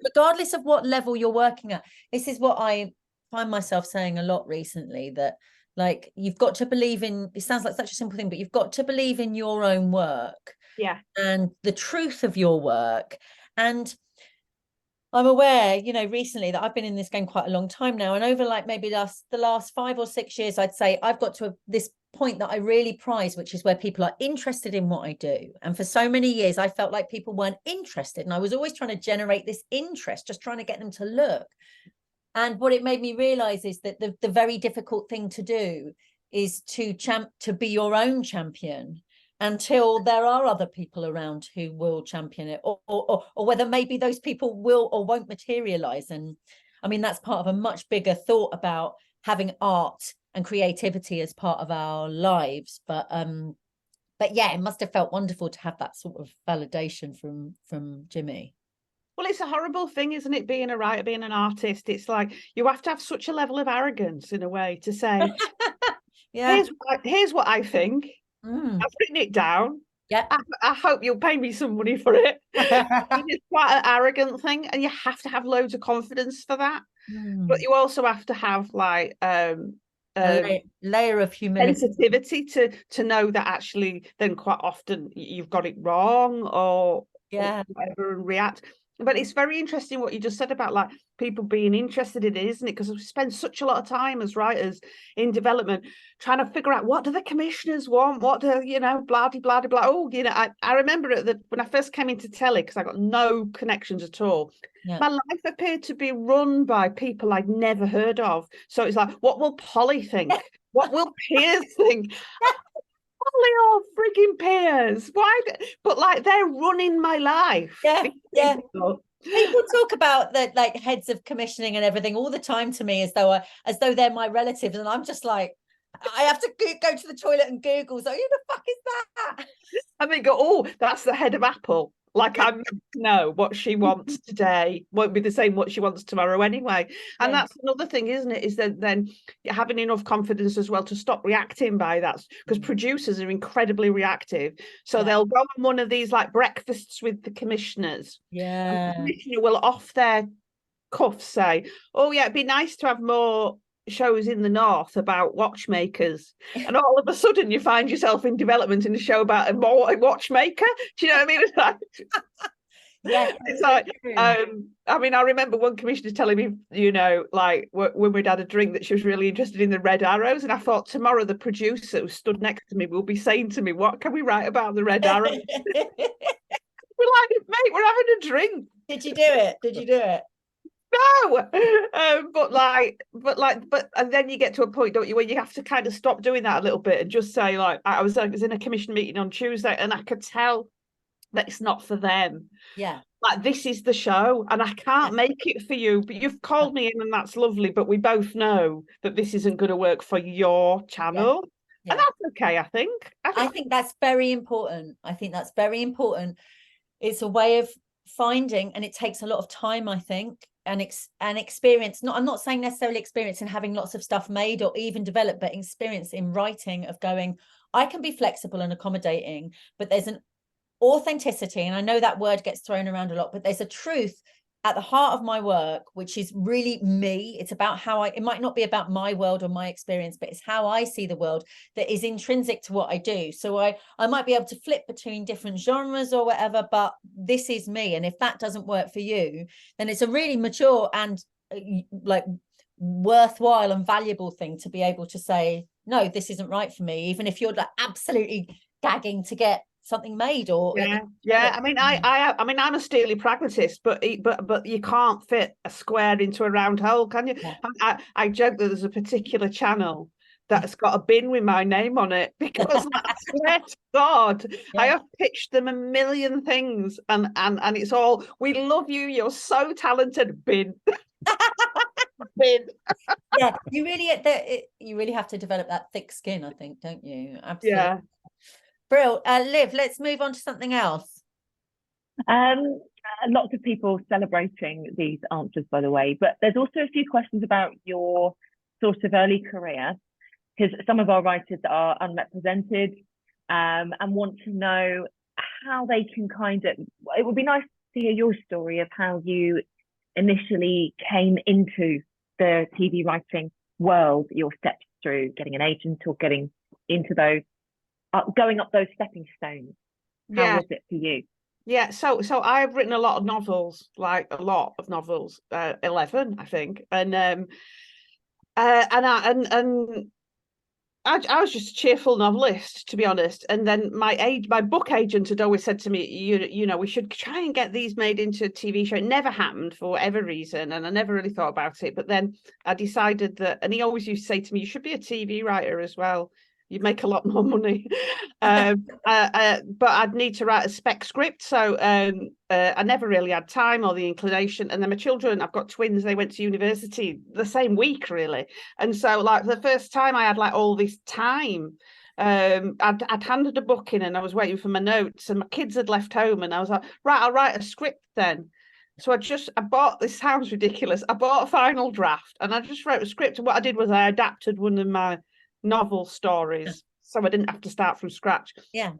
Speaker 1: Regardless of what level you're working at. This is what I find myself saying a lot recently, that like, you've got to believe in, it sounds like such a simple thing, but you've got to believe in your own work. And the truth of your work. And I'm aware, you know, recently that I've been in this game quite a long time now, and over like maybe the last 5 or 6 years, I'd say I've got to this point that I really prize, which is where people are interested in what I do. And for so many years, I felt like people weren't interested, and I was always trying to generate this interest, just trying to get them to look. And what it made me realize is that the very difficult thing to do is to be your own champion until there are other people around who will champion it, or whether maybe those people will or won't materialize. And I mean, that's part of a much bigger thought about having art and creativity as part of our lives. But yeah, it must have felt wonderful to have that sort of validation from Jimmy.
Speaker 3: Well, it's a horrible thing, isn't it, being a writer, being an artist? It's like you have to have such a level of arrogance in a way to say,
Speaker 1: yeah,
Speaker 3: here's what I think. I've written it down.
Speaker 1: Yeah.
Speaker 3: I hope you'll pay me some money for it. It's quite an arrogant thing, and you have to have loads of confidence for that. But you also have to have like
Speaker 1: a layer of humility,
Speaker 3: sensitivity to know that actually then quite often you've got it wrong or whatever, and react. But it's very interesting what you just said about like people being interested in it, isn't it? Because we spend such a lot of time as writers in development trying to figure out what do the commissioners want, what do, you know, blah, blah, blah, blah. Oh, you know, I remember when I first came into telly, because I got no connections at all. Yeah. My life appeared to be run by people I'd never heard of. So it's like, what will Polly think? What will Piers think? Polly or frigging Piers? Why? But like they're running my life.
Speaker 1: Yeah. People talk about the like heads of commissioning and everything all the time to me as though they're my relatives, and I'm just like, I have to go to the toilet and Google. So who the fuck is that?
Speaker 3: And they go, oh, that's the head of Apple. Like I know what she wants today won't be the same what she wants tomorrow anyway. And that's another thing, isn't it? Is that then having enough confidence as well to stop reacting by that, because producers are incredibly reactive. So they'll go on one of these like breakfasts with the commissioners.
Speaker 1: Yeah.
Speaker 3: And the commissioner will off their cuff say, oh yeah, it'd be nice to have more shows in the north about watchmakers, and all of a sudden you find yourself in development in a show about a watchmaker. Do you know what I mean? It's like, it's like I mean, I remember one commissioner telling me, you know, like when we'd had a drink, that she was really interested in the red arrows, and I thought tomorrow the producer who stood next to me will be saying to me, what can we write about the red arrows? We're like, mate, we're having a drink.
Speaker 1: Did you do it?
Speaker 3: No, but and then you get to a point, don't you, where you have to kind of stop doing that a little bit and just say, like, I was in a commission meeting on Tuesday, and I could tell that it's not for them.
Speaker 1: Yeah,
Speaker 3: like this is the show, and I can't make it for you, but you've called me in, and that's lovely. But we both know that this isn't going to work for your channel, and that's okay. I think
Speaker 1: that's very important. I think that's very important. It's a way of finding, and it takes a lot of time, I think, and experience. I'm not saying necessarily experience in having lots of stuff made or even developed, but experience in writing of going, I can be flexible and accommodating, but there's an authenticity, and I know that word gets thrown around a lot, but there's a truth at the heart of my work, which is really me. It's about how it might not be about my world or my experience, but it's how I see the world that is intrinsic to what I do. So I might be able to flip between different genres or whatever, but this is me. And if that doesn't work for you, then it's a really mature and like worthwhile and valuable thing to be able to say, no, this isn't right for me, even if you're like absolutely gagging to get something made. Or
Speaker 3: I mean, I'm a steely pragmatist, but you can't fit a square into a round hole, can you? I joke that there's a particular channel that's got a bin with my name on it, because I swear to God, I have pitched them a million things, and it's all, we love you, you're so talented, bin. Bin.
Speaker 1: You really have to develop that thick skin, I think, don't you? Absolutely. Brill. Liv, let's move on to something else.
Speaker 4: Lots of people celebrating these answers, by the way, but there's also a few questions about your sort of early career, because some of our writers are unrepresented and want to know how they can it would be nice to hear your story of how you initially came into the TV writing world, your steps through getting an agent or getting into those, going up those stepping stones. How was it for you?
Speaker 3: Yeah, so I've written a lot of novels, like a lot of novels, 11, I think, and I was just a cheerful novelist, to be honest. And then my book agent had always said to me, you know, we should try and get these made into a TV show. It never happened for whatever reason, and I never really thought about it. But then I decided that, and he always used to say to me, you should be a TV writer as well. You'd make a lot more money. But I'd need to write a spec script. So I never really had time or the inclination. And then my children, I've got twins, they went to university the same week, really. And so, like, the first time I had like all this time, I'd handed a book in and I was waiting for my notes, and my kids had left home, and I was like, right, I'll write a script then. So I bought, this sounds ridiculous, I bought a final draft and I just wrote a script. And what I did was I adapted one of my novel stories, so I didn't have to start from scratch.
Speaker 1: Yeah.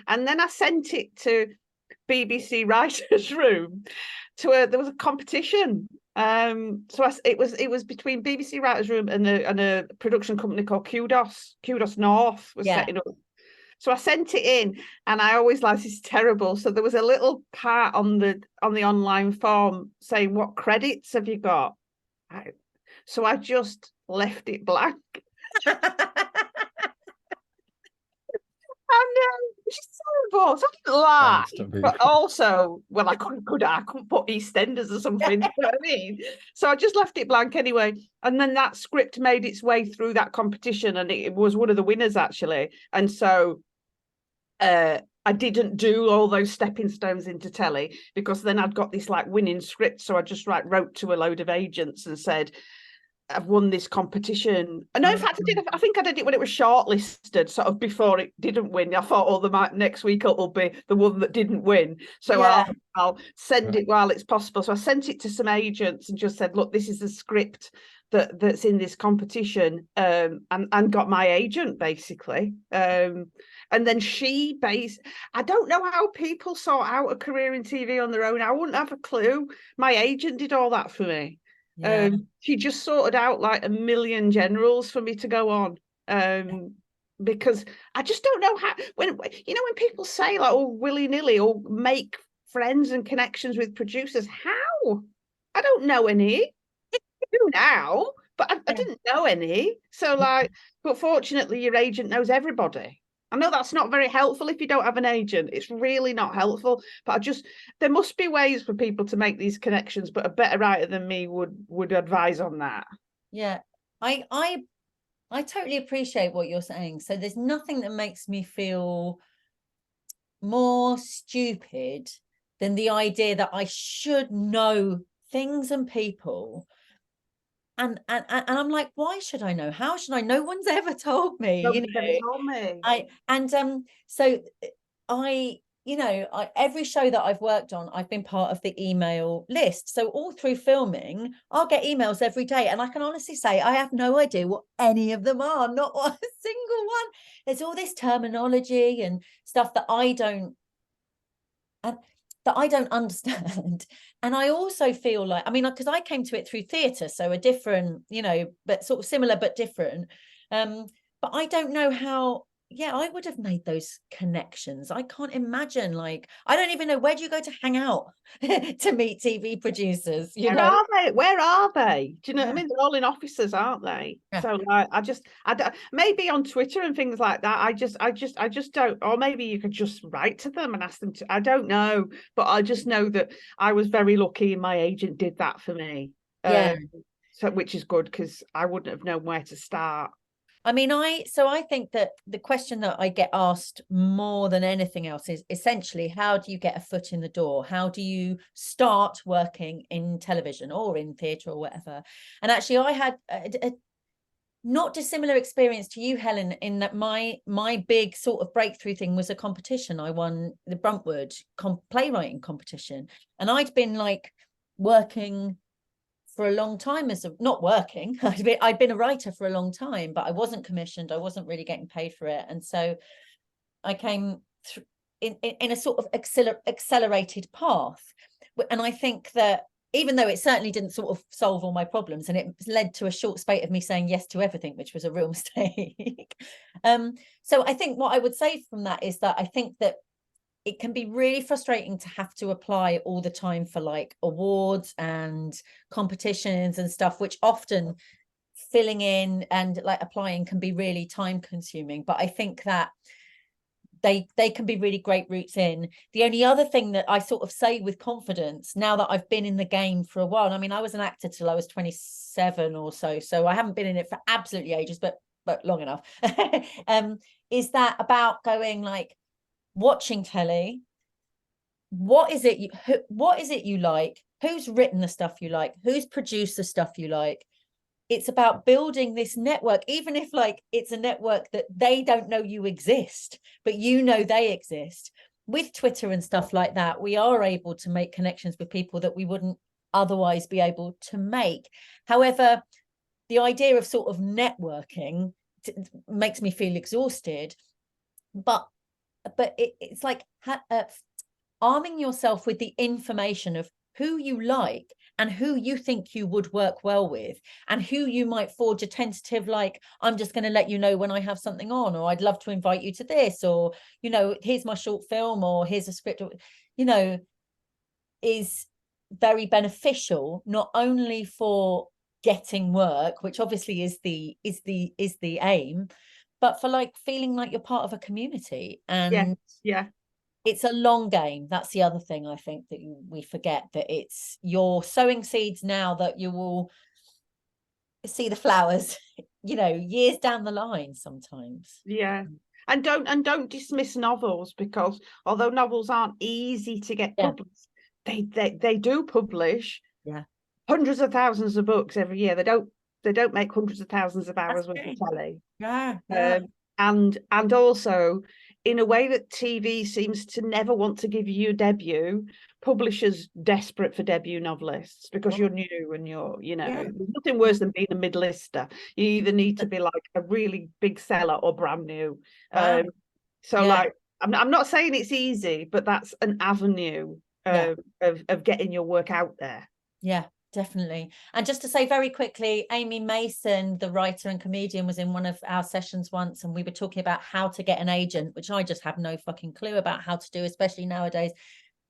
Speaker 3: And then I sent it to BBC Writers' Room there was a competition. It was between BBC Writers' Room and a production company called Kudos North was setting up. So I sent it in, and I always like, this is terrible. So there was a little part on the online form saying, what credits have you got? So I just left it blank. Which is terrible. So I didn't lie, but also, well, I couldn't put EastEnders or something. You know what I mean? So I just left it blank anyway. And then that script made its way through that competition, and it was one of the winners, actually. And so I didn't do all those stepping stones into telly, because then I'd got this like winning script. So I just wrote to a load of agents and said, I've won this competition. No, in fact, I think I did it when it was shortlisted, sort of before it didn't win. I thought, oh, next week it'll be the one that didn't win. So I'll send it while it's possible. So I sent it to some agents and just said, look, this is the script that's in this competition, and got my agent, basically. And then I don't know how people sort out a career in TV on their own. I wouldn't have a clue. My agent did all that for me. Yeah. She just sorted out like a million generals for me to go on, because I just don't know how, when people say like, oh, willy-nilly, or make friends and connections with producers, how? I don't know any. I do now, but I didn't know any. So like, but fortunately your agent knows everybody. I know that's not very helpful if you don't have an agent. It's really not helpful. But there must be ways for people to make these connections, but a better writer than me would advise on that.
Speaker 1: Yeah, I totally appreciate what you're saying. So there's nothing that makes me feel more stupid than the idea that I should know things and people. And I'm like, why should I know? How should I? No one's ever told me.
Speaker 3: Nobody's ever told me.
Speaker 1: Every show that I've worked on, I've been part of the email list. So all through filming, I'll get emails every day, and I can honestly say I have no idea what any of them are. Not a single one. There's all this terminology and stuff that I don't understand. And I also feel like, I mean, because I came to it through theatre, so a different, but sort of similar but different. But I don't know how, I would have made those connections. I can't imagine, like, I don't even know, where do you go to hang out to meet TV producers?
Speaker 3: Where are they? Do you know what I mean? They're all in offices, aren't they? Yeah. So like, I don't, maybe on Twitter and things like that. I just don't, or maybe you could just write to them and ask them to, I don't know, but I just know that I was very lucky and my agent did that for me. So, which is good, because I wouldn't have known where to start.
Speaker 1: I mean, I think that the question that I get asked more than anything else is essentially, how do you get a foot in the door? How do you start working in television or in theatre or whatever? And actually, I had a not dissimilar experience to you, Helen, in that my big sort of breakthrough thing was a competition. I won the Bruntwood playwriting competition, and I'd been like working for a long time not working. I'd been a writer for a long time, but I wasn't commissioned. I wasn't really getting paid for it. And so I came in a sort of accelerated path. And I think that even though it certainly didn't sort of solve all my problems, and it led to a short spate of me saying yes to everything, which was a real mistake. So I think what I would say from that is that I think that it can be really frustrating to have to apply all the time for like awards and competitions and stuff, which often filling in and like applying can be really time consuming. But I think that they can be really great routes in. The only other thing that I sort of say with confidence, now that I've been in the game for a while, I mean, I was an actor till I was 27 or so, so I haven't been in it for absolutely ages, but long enough. Is that about going like watching telly? What is it you like? Who's written the stuff you like? Who's produced the stuff you like? It's about building this network, even if like it's a network that they don't know you exist, but you know they exist. With Twitter and stuff like that, we are able to make connections with people that we wouldn't otherwise be able to make. However, the idea of sort of networking makes me feel exhausted, but it's like arming yourself with the information of who you like and who you think you would work well with, and who you might forge a tentative, like, I'm just going to let you know when I have something on, or I'd love to invite you to this, or, you know, here's my short film, or here's a script, you know, is very beneficial, not only for getting work, which obviously is the aim, but for like feeling like you're part of a community. And
Speaker 3: yeah.
Speaker 1: It's a long game. That's the other thing I think that we forget, that it's you're sowing seeds now that you will see the flowers, you know, years down the line sometimes.
Speaker 3: Yeah. And don't dismiss novels, because although novels aren't easy to get published, they do publish hundreds of thousands of books every year. They don't make hundreds of thousands of hours worth of telly. And also, in a way that TV seems to never want to give you a debut, publishers desperate for debut novelists, because you're new and you know, there's nothing worse than being a mid-lister. You either need to be like a really big seller or brand new. Like, I'm not saying it's easy, but that's an avenue of getting your work out there.
Speaker 1: Yeah, definitely. And just to say very quickly, Amy Mason, the writer and comedian, was in one of our sessions once, and we were talking about how to get an agent, which I just have no fucking clue about how to do, especially nowadays.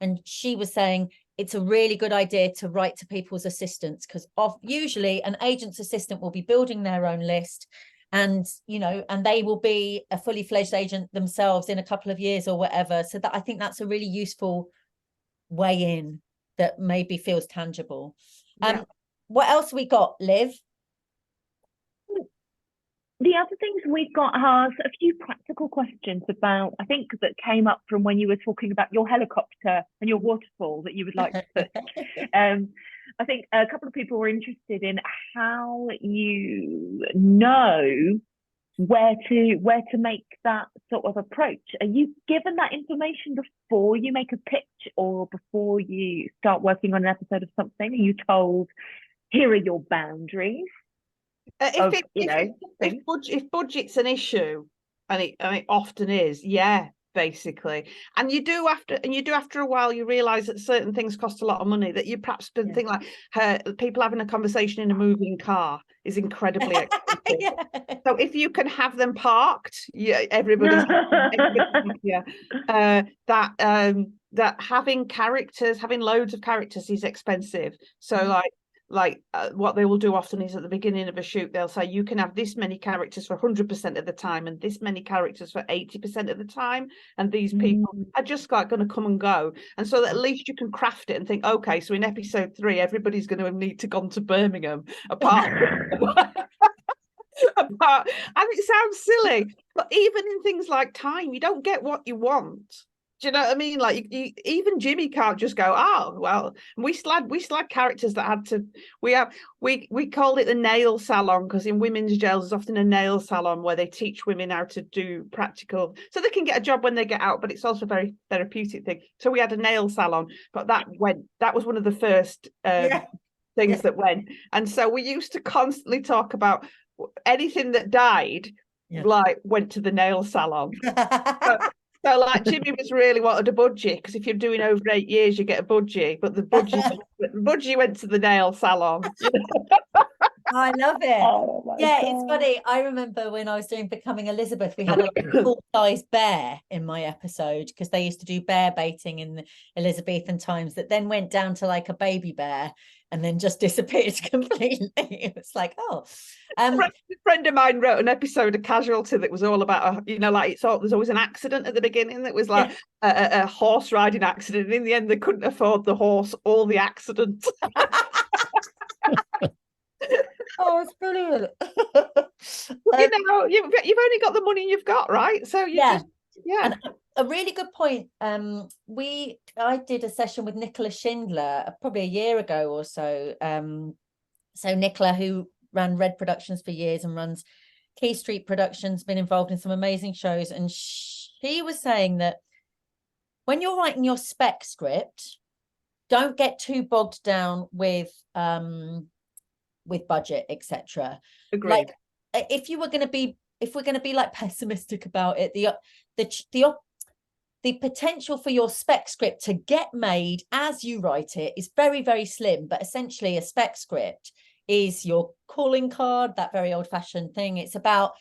Speaker 1: And she was saying it's a really good idea to write to people's assistants, because usually an agent's assistant will be building their own list, and you know, and they will be a fully fledged agent themselves in a couple of years or whatever. So that, I think that's a really useful way in that maybe feels tangible. What else we got, Liv?
Speaker 4: The other things we've got are a few practical questions about, I think, that came up from when you were talking about your helicopter and your waterfall that you would like to put. I think a couple of people were interested in how you know where to make that sort of approach. Are you given that information before you make a pitch or before you start working on an episode of something? Are you told, here are your boundaries?
Speaker 3: If budget's an issue, and it often is, basically, and you do after a while, you realize that certain things cost a lot of money, that you perhaps didn't think, like people having a conversation in a moving car is incredibly expensive. So if you can have them parked, everybody's that having loads of characters is expensive. So what they will do often is at the beginning of a shoot, they'll say you can have this many characters for 100% of the time and this many characters for 80% of the time, and these people are just like going to come and go, and so that at least you can craft it and think, okay, so in episode 3 everybody's going to need to gone to Birmingham apart and it sounds silly, but even in things like time, you don't get what you want. Do you know what I mean? Like even Jimmy can't just go, oh well. We still had characters that had to. We called it the nail salon, because in women's jails there's often a nail salon where they teach women how to do practical, so they can get a job when they get out. But it's also a very therapeutic thing. So we had a nail salon, but that was one of the first things that went. And so we used to constantly talk about anything that died, like went to the nail salon. So like Jimmy was really wanted a budgie, because if you're doing over 8 years, you get a budgie. But the budgie went to the nail salon.
Speaker 1: I love it.
Speaker 4: Oh my
Speaker 1: Yeah, it's
Speaker 4: God.
Speaker 1: funny. I remember when I was doing Becoming Elizabeth, we had a full-size bear in my episode because they used to do bear baiting in the Elizabethan times that then went down to like a baby bear and then just disappeared completely. It was like, oh.
Speaker 3: A friend of mine wrote an episode of Casualty that was all about, like there's always an accident at the beginning that was like a horse riding accident. And in the end, they couldn't afford the horse or the accident.
Speaker 1: Oh, it's brilliant.
Speaker 3: You've only got the money you've got, right? So
Speaker 1: And a really good point. I did a session with Nicola Schindler probably a year ago or so. So Nicola, who ran Red Productions for years and runs Key Street Productions, been involved in some amazing shows, and she was saying that when you're writing your spec script, don't get too bogged down with budget, etc.
Speaker 3: Agreed.
Speaker 1: Like if we're going to be like pessimistic about it, the potential for your spec script to get made as you write it is very, very slim. But essentially, a spec script is your calling card, that very old-fashioned thing. It's not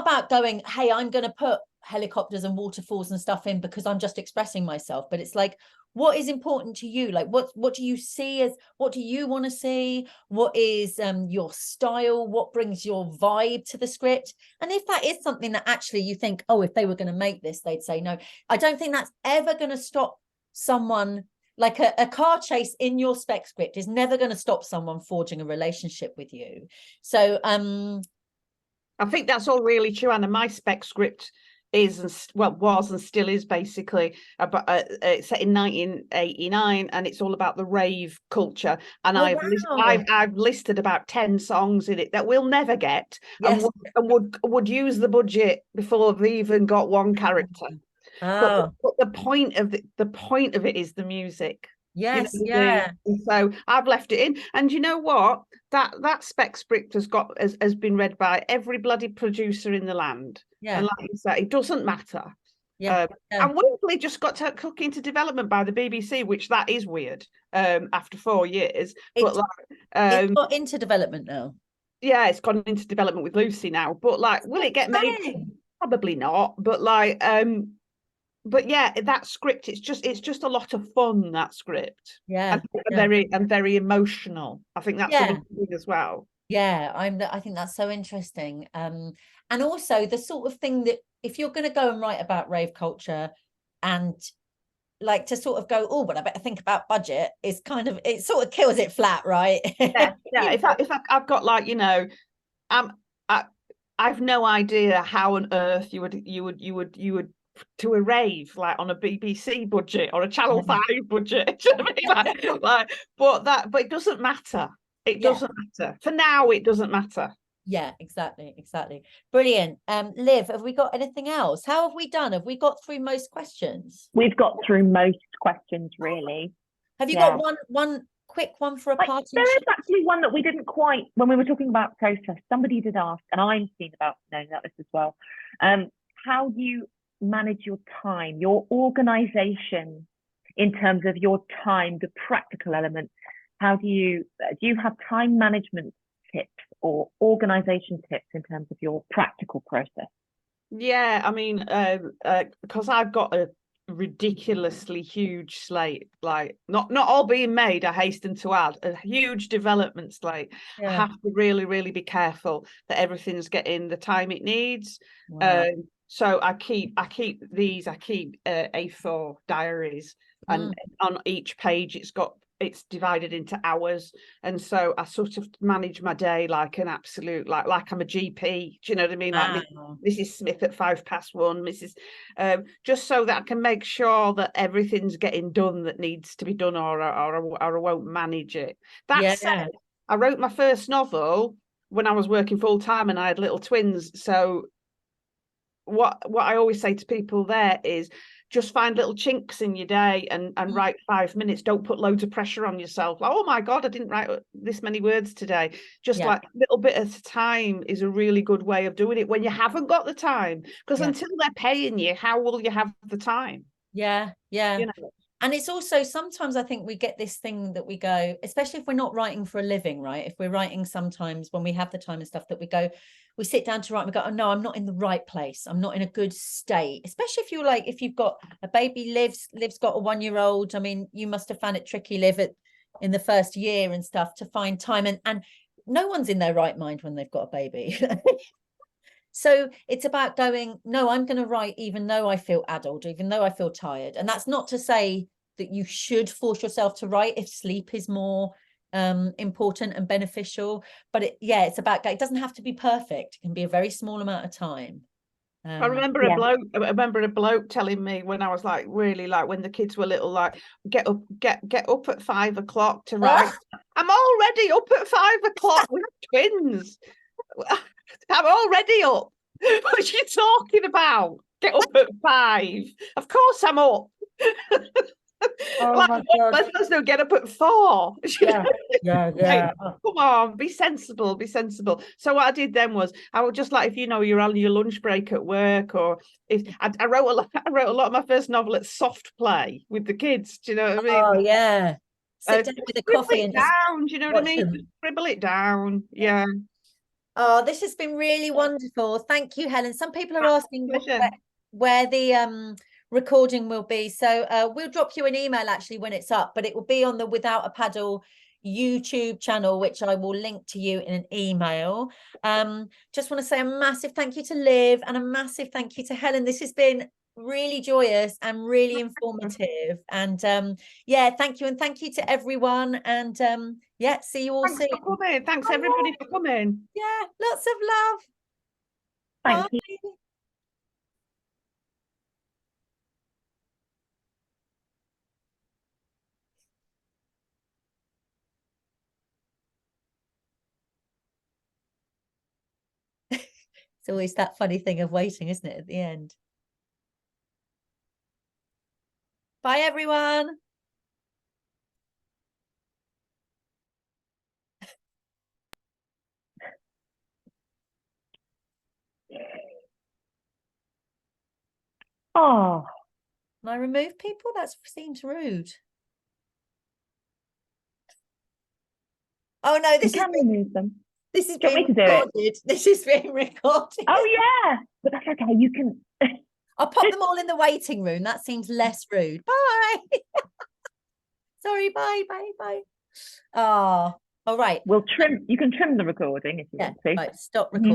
Speaker 1: about going, hey, I'm going to put helicopters and waterfalls and stuff in because I'm just expressing myself. But it's like, what is important to you? Like, what do you see as, what do you want to see? What is your style? What brings your vibe to the script? And if that is something that actually you think, oh, if they were going to make this, they'd say no. I don't think that's ever going to stop someone, like a car chase in your spec script is never going to stop someone forging a relationship with you. So
Speaker 3: I think that's all really true. And my spec script was and still is basically about it's set in 1989, and it's all about the rave culture. And I've listed about 10 songs in it that we'll never get, and would use the budget before they've even got one character. But the point of it is the music.
Speaker 1: Yes,
Speaker 3: So I've left it in, and you know what? That spec script has been read by every bloody producer in the land.
Speaker 1: Yeah.
Speaker 3: And like you said, it doesn't matter. And weirdly just got to cook into development by the BBC, which that is weird. After 4 years, it's
Speaker 1: got into development now.
Speaker 3: Yeah, it's gone into development with Lucy now. But like, will it get made? Probably not. But like, but yeah, that script, it's just a lot of fun, that script. Very emotional. I think that's another thing as well.
Speaker 1: I think that's so interesting. And also the sort of thing that if you're going to go and write about rave culture and like to sort of go, oh, but I better think about budget, is kind of, it sort of kills it flat, right?
Speaker 3: Yeah. If I've got like, I've no idea how on earth you would to a rave like on a BBC budget or a Channel 5 budget. Do you know what I mean? But it doesn't matter. It doesn't matter. For now, it doesn't matter.
Speaker 1: Yeah, exactly. Brilliant. Liv, have we got anything else? How have we done? Have we got through most questions?
Speaker 4: We've got through most questions, really.
Speaker 1: Have you got one quick one for a party?
Speaker 4: There is actually one that we didn't quite, when we were talking about process, somebody did ask, and I'm keen about knowing about this as well. How do you manage your time, your organization in terms of your time, the practical element? How do you have time management tips or organization tips in terms of your practical process?
Speaker 3: Yeah, I mean, because I've got a ridiculously huge slate, like not all being made, I hasten to add, a huge development slate. I have to really be careful that everything's getting the time it needs. So I keep A4 diaries, and on each page it's divided into hours, and so I sort of manage my day like an absolute like I'm a GP. Do you know what I mean? Like Mrs. Smith at 1:05, Mrs. Just so that I can make sure that everything's getting done that needs to be done, or I won't manage it. That said, I wrote my first novel when I was working full time and I had little twins. So what I always say to people there is just find little chinks in your day and write 5 minutes. Don't put loads of pressure on yourself. Like, oh my God, I didn't write this many words today. Just like a little bit at a time is a really good way of doing it when you haven't got the time. Because until they're paying you, how will you have the time?
Speaker 1: Yeah.
Speaker 3: You know?
Speaker 1: And it's also, sometimes I think we get this thing that we go, especially if we're not writing for a living, right? If we're writing sometimes when we have the time and stuff, that we go, we sit down to write and we go, oh no, I'm not in the right place. I'm not in a good state. Especially if you're like, if you've got a baby, Liv's got a 1-year-old. I mean, you must have found it tricky, Liv, in the first year and stuff, to find time. And no one's in their right mind when they've got a baby. So it's about going, no, I'm going to write even though I feel addled, even though I feel tired. And that's not to say that you should force yourself to write if sleep is more important and beneficial. But it's about, it doesn't have to be perfect. It can be a very small amount of time.
Speaker 3: I remember a bloke telling me when I was like, really, like when the kids were little, like, get up at 5 o'clock to write. I'm already up at 5 o'clock with twins. I'm already up. What are you talking about? Get up at 5. Of course I'm up.
Speaker 1: Oh
Speaker 3: like,
Speaker 1: my God.
Speaker 3: Let's supposed to get up at 4.
Speaker 1: Yeah.
Speaker 3: Like, come on, be sensible. So what I did then was, I would just, like, if you know you're on your lunch break at work, or if I wrote a lot of my first novel at soft play with the kids. Do you know what I mean?
Speaker 1: Oh yeah. Sit down with a coffee and
Speaker 3: down. Do you know what I mean? Just scribble it down. Yeah.
Speaker 1: Oh, this has been really wonderful. Thank you, Helen. Some people are asking where the recording will be. So we'll drop you an email actually when it's up, but it will be on the Without a Paddle YouTube channel, which I will link to you in an email. Just want to say a massive thank you to Liv and a massive thank you to Helen. This has been really joyous and really informative. And thank you. And thank you to everyone. And see you all soon.
Speaker 3: Thanks for coming. Thanks everybody for coming.
Speaker 1: Yeah, lots of love.
Speaker 4: Thank
Speaker 1: Bye.
Speaker 4: you.
Speaker 1: It's always that funny thing of waiting, isn't it, at the end? Bye, everyone.
Speaker 4: Oh,
Speaker 1: Can I remove people? That seems rude. Oh no, this is
Speaker 4: remove them.
Speaker 1: This is
Speaker 4: Do you
Speaker 1: being
Speaker 4: want me to do it?
Speaker 1: recorded. This is being recorded.
Speaker 4: Oh yeah, but that's okay. You can.
Speaker 1: I'll pop them all in the waiting room. That seems less rude. Bye. Sorry. Bye. Oh, all right.
Speaker 4: We'll trim. You can trim the recording if you want to.
Speaker 1: Right. Stop recording.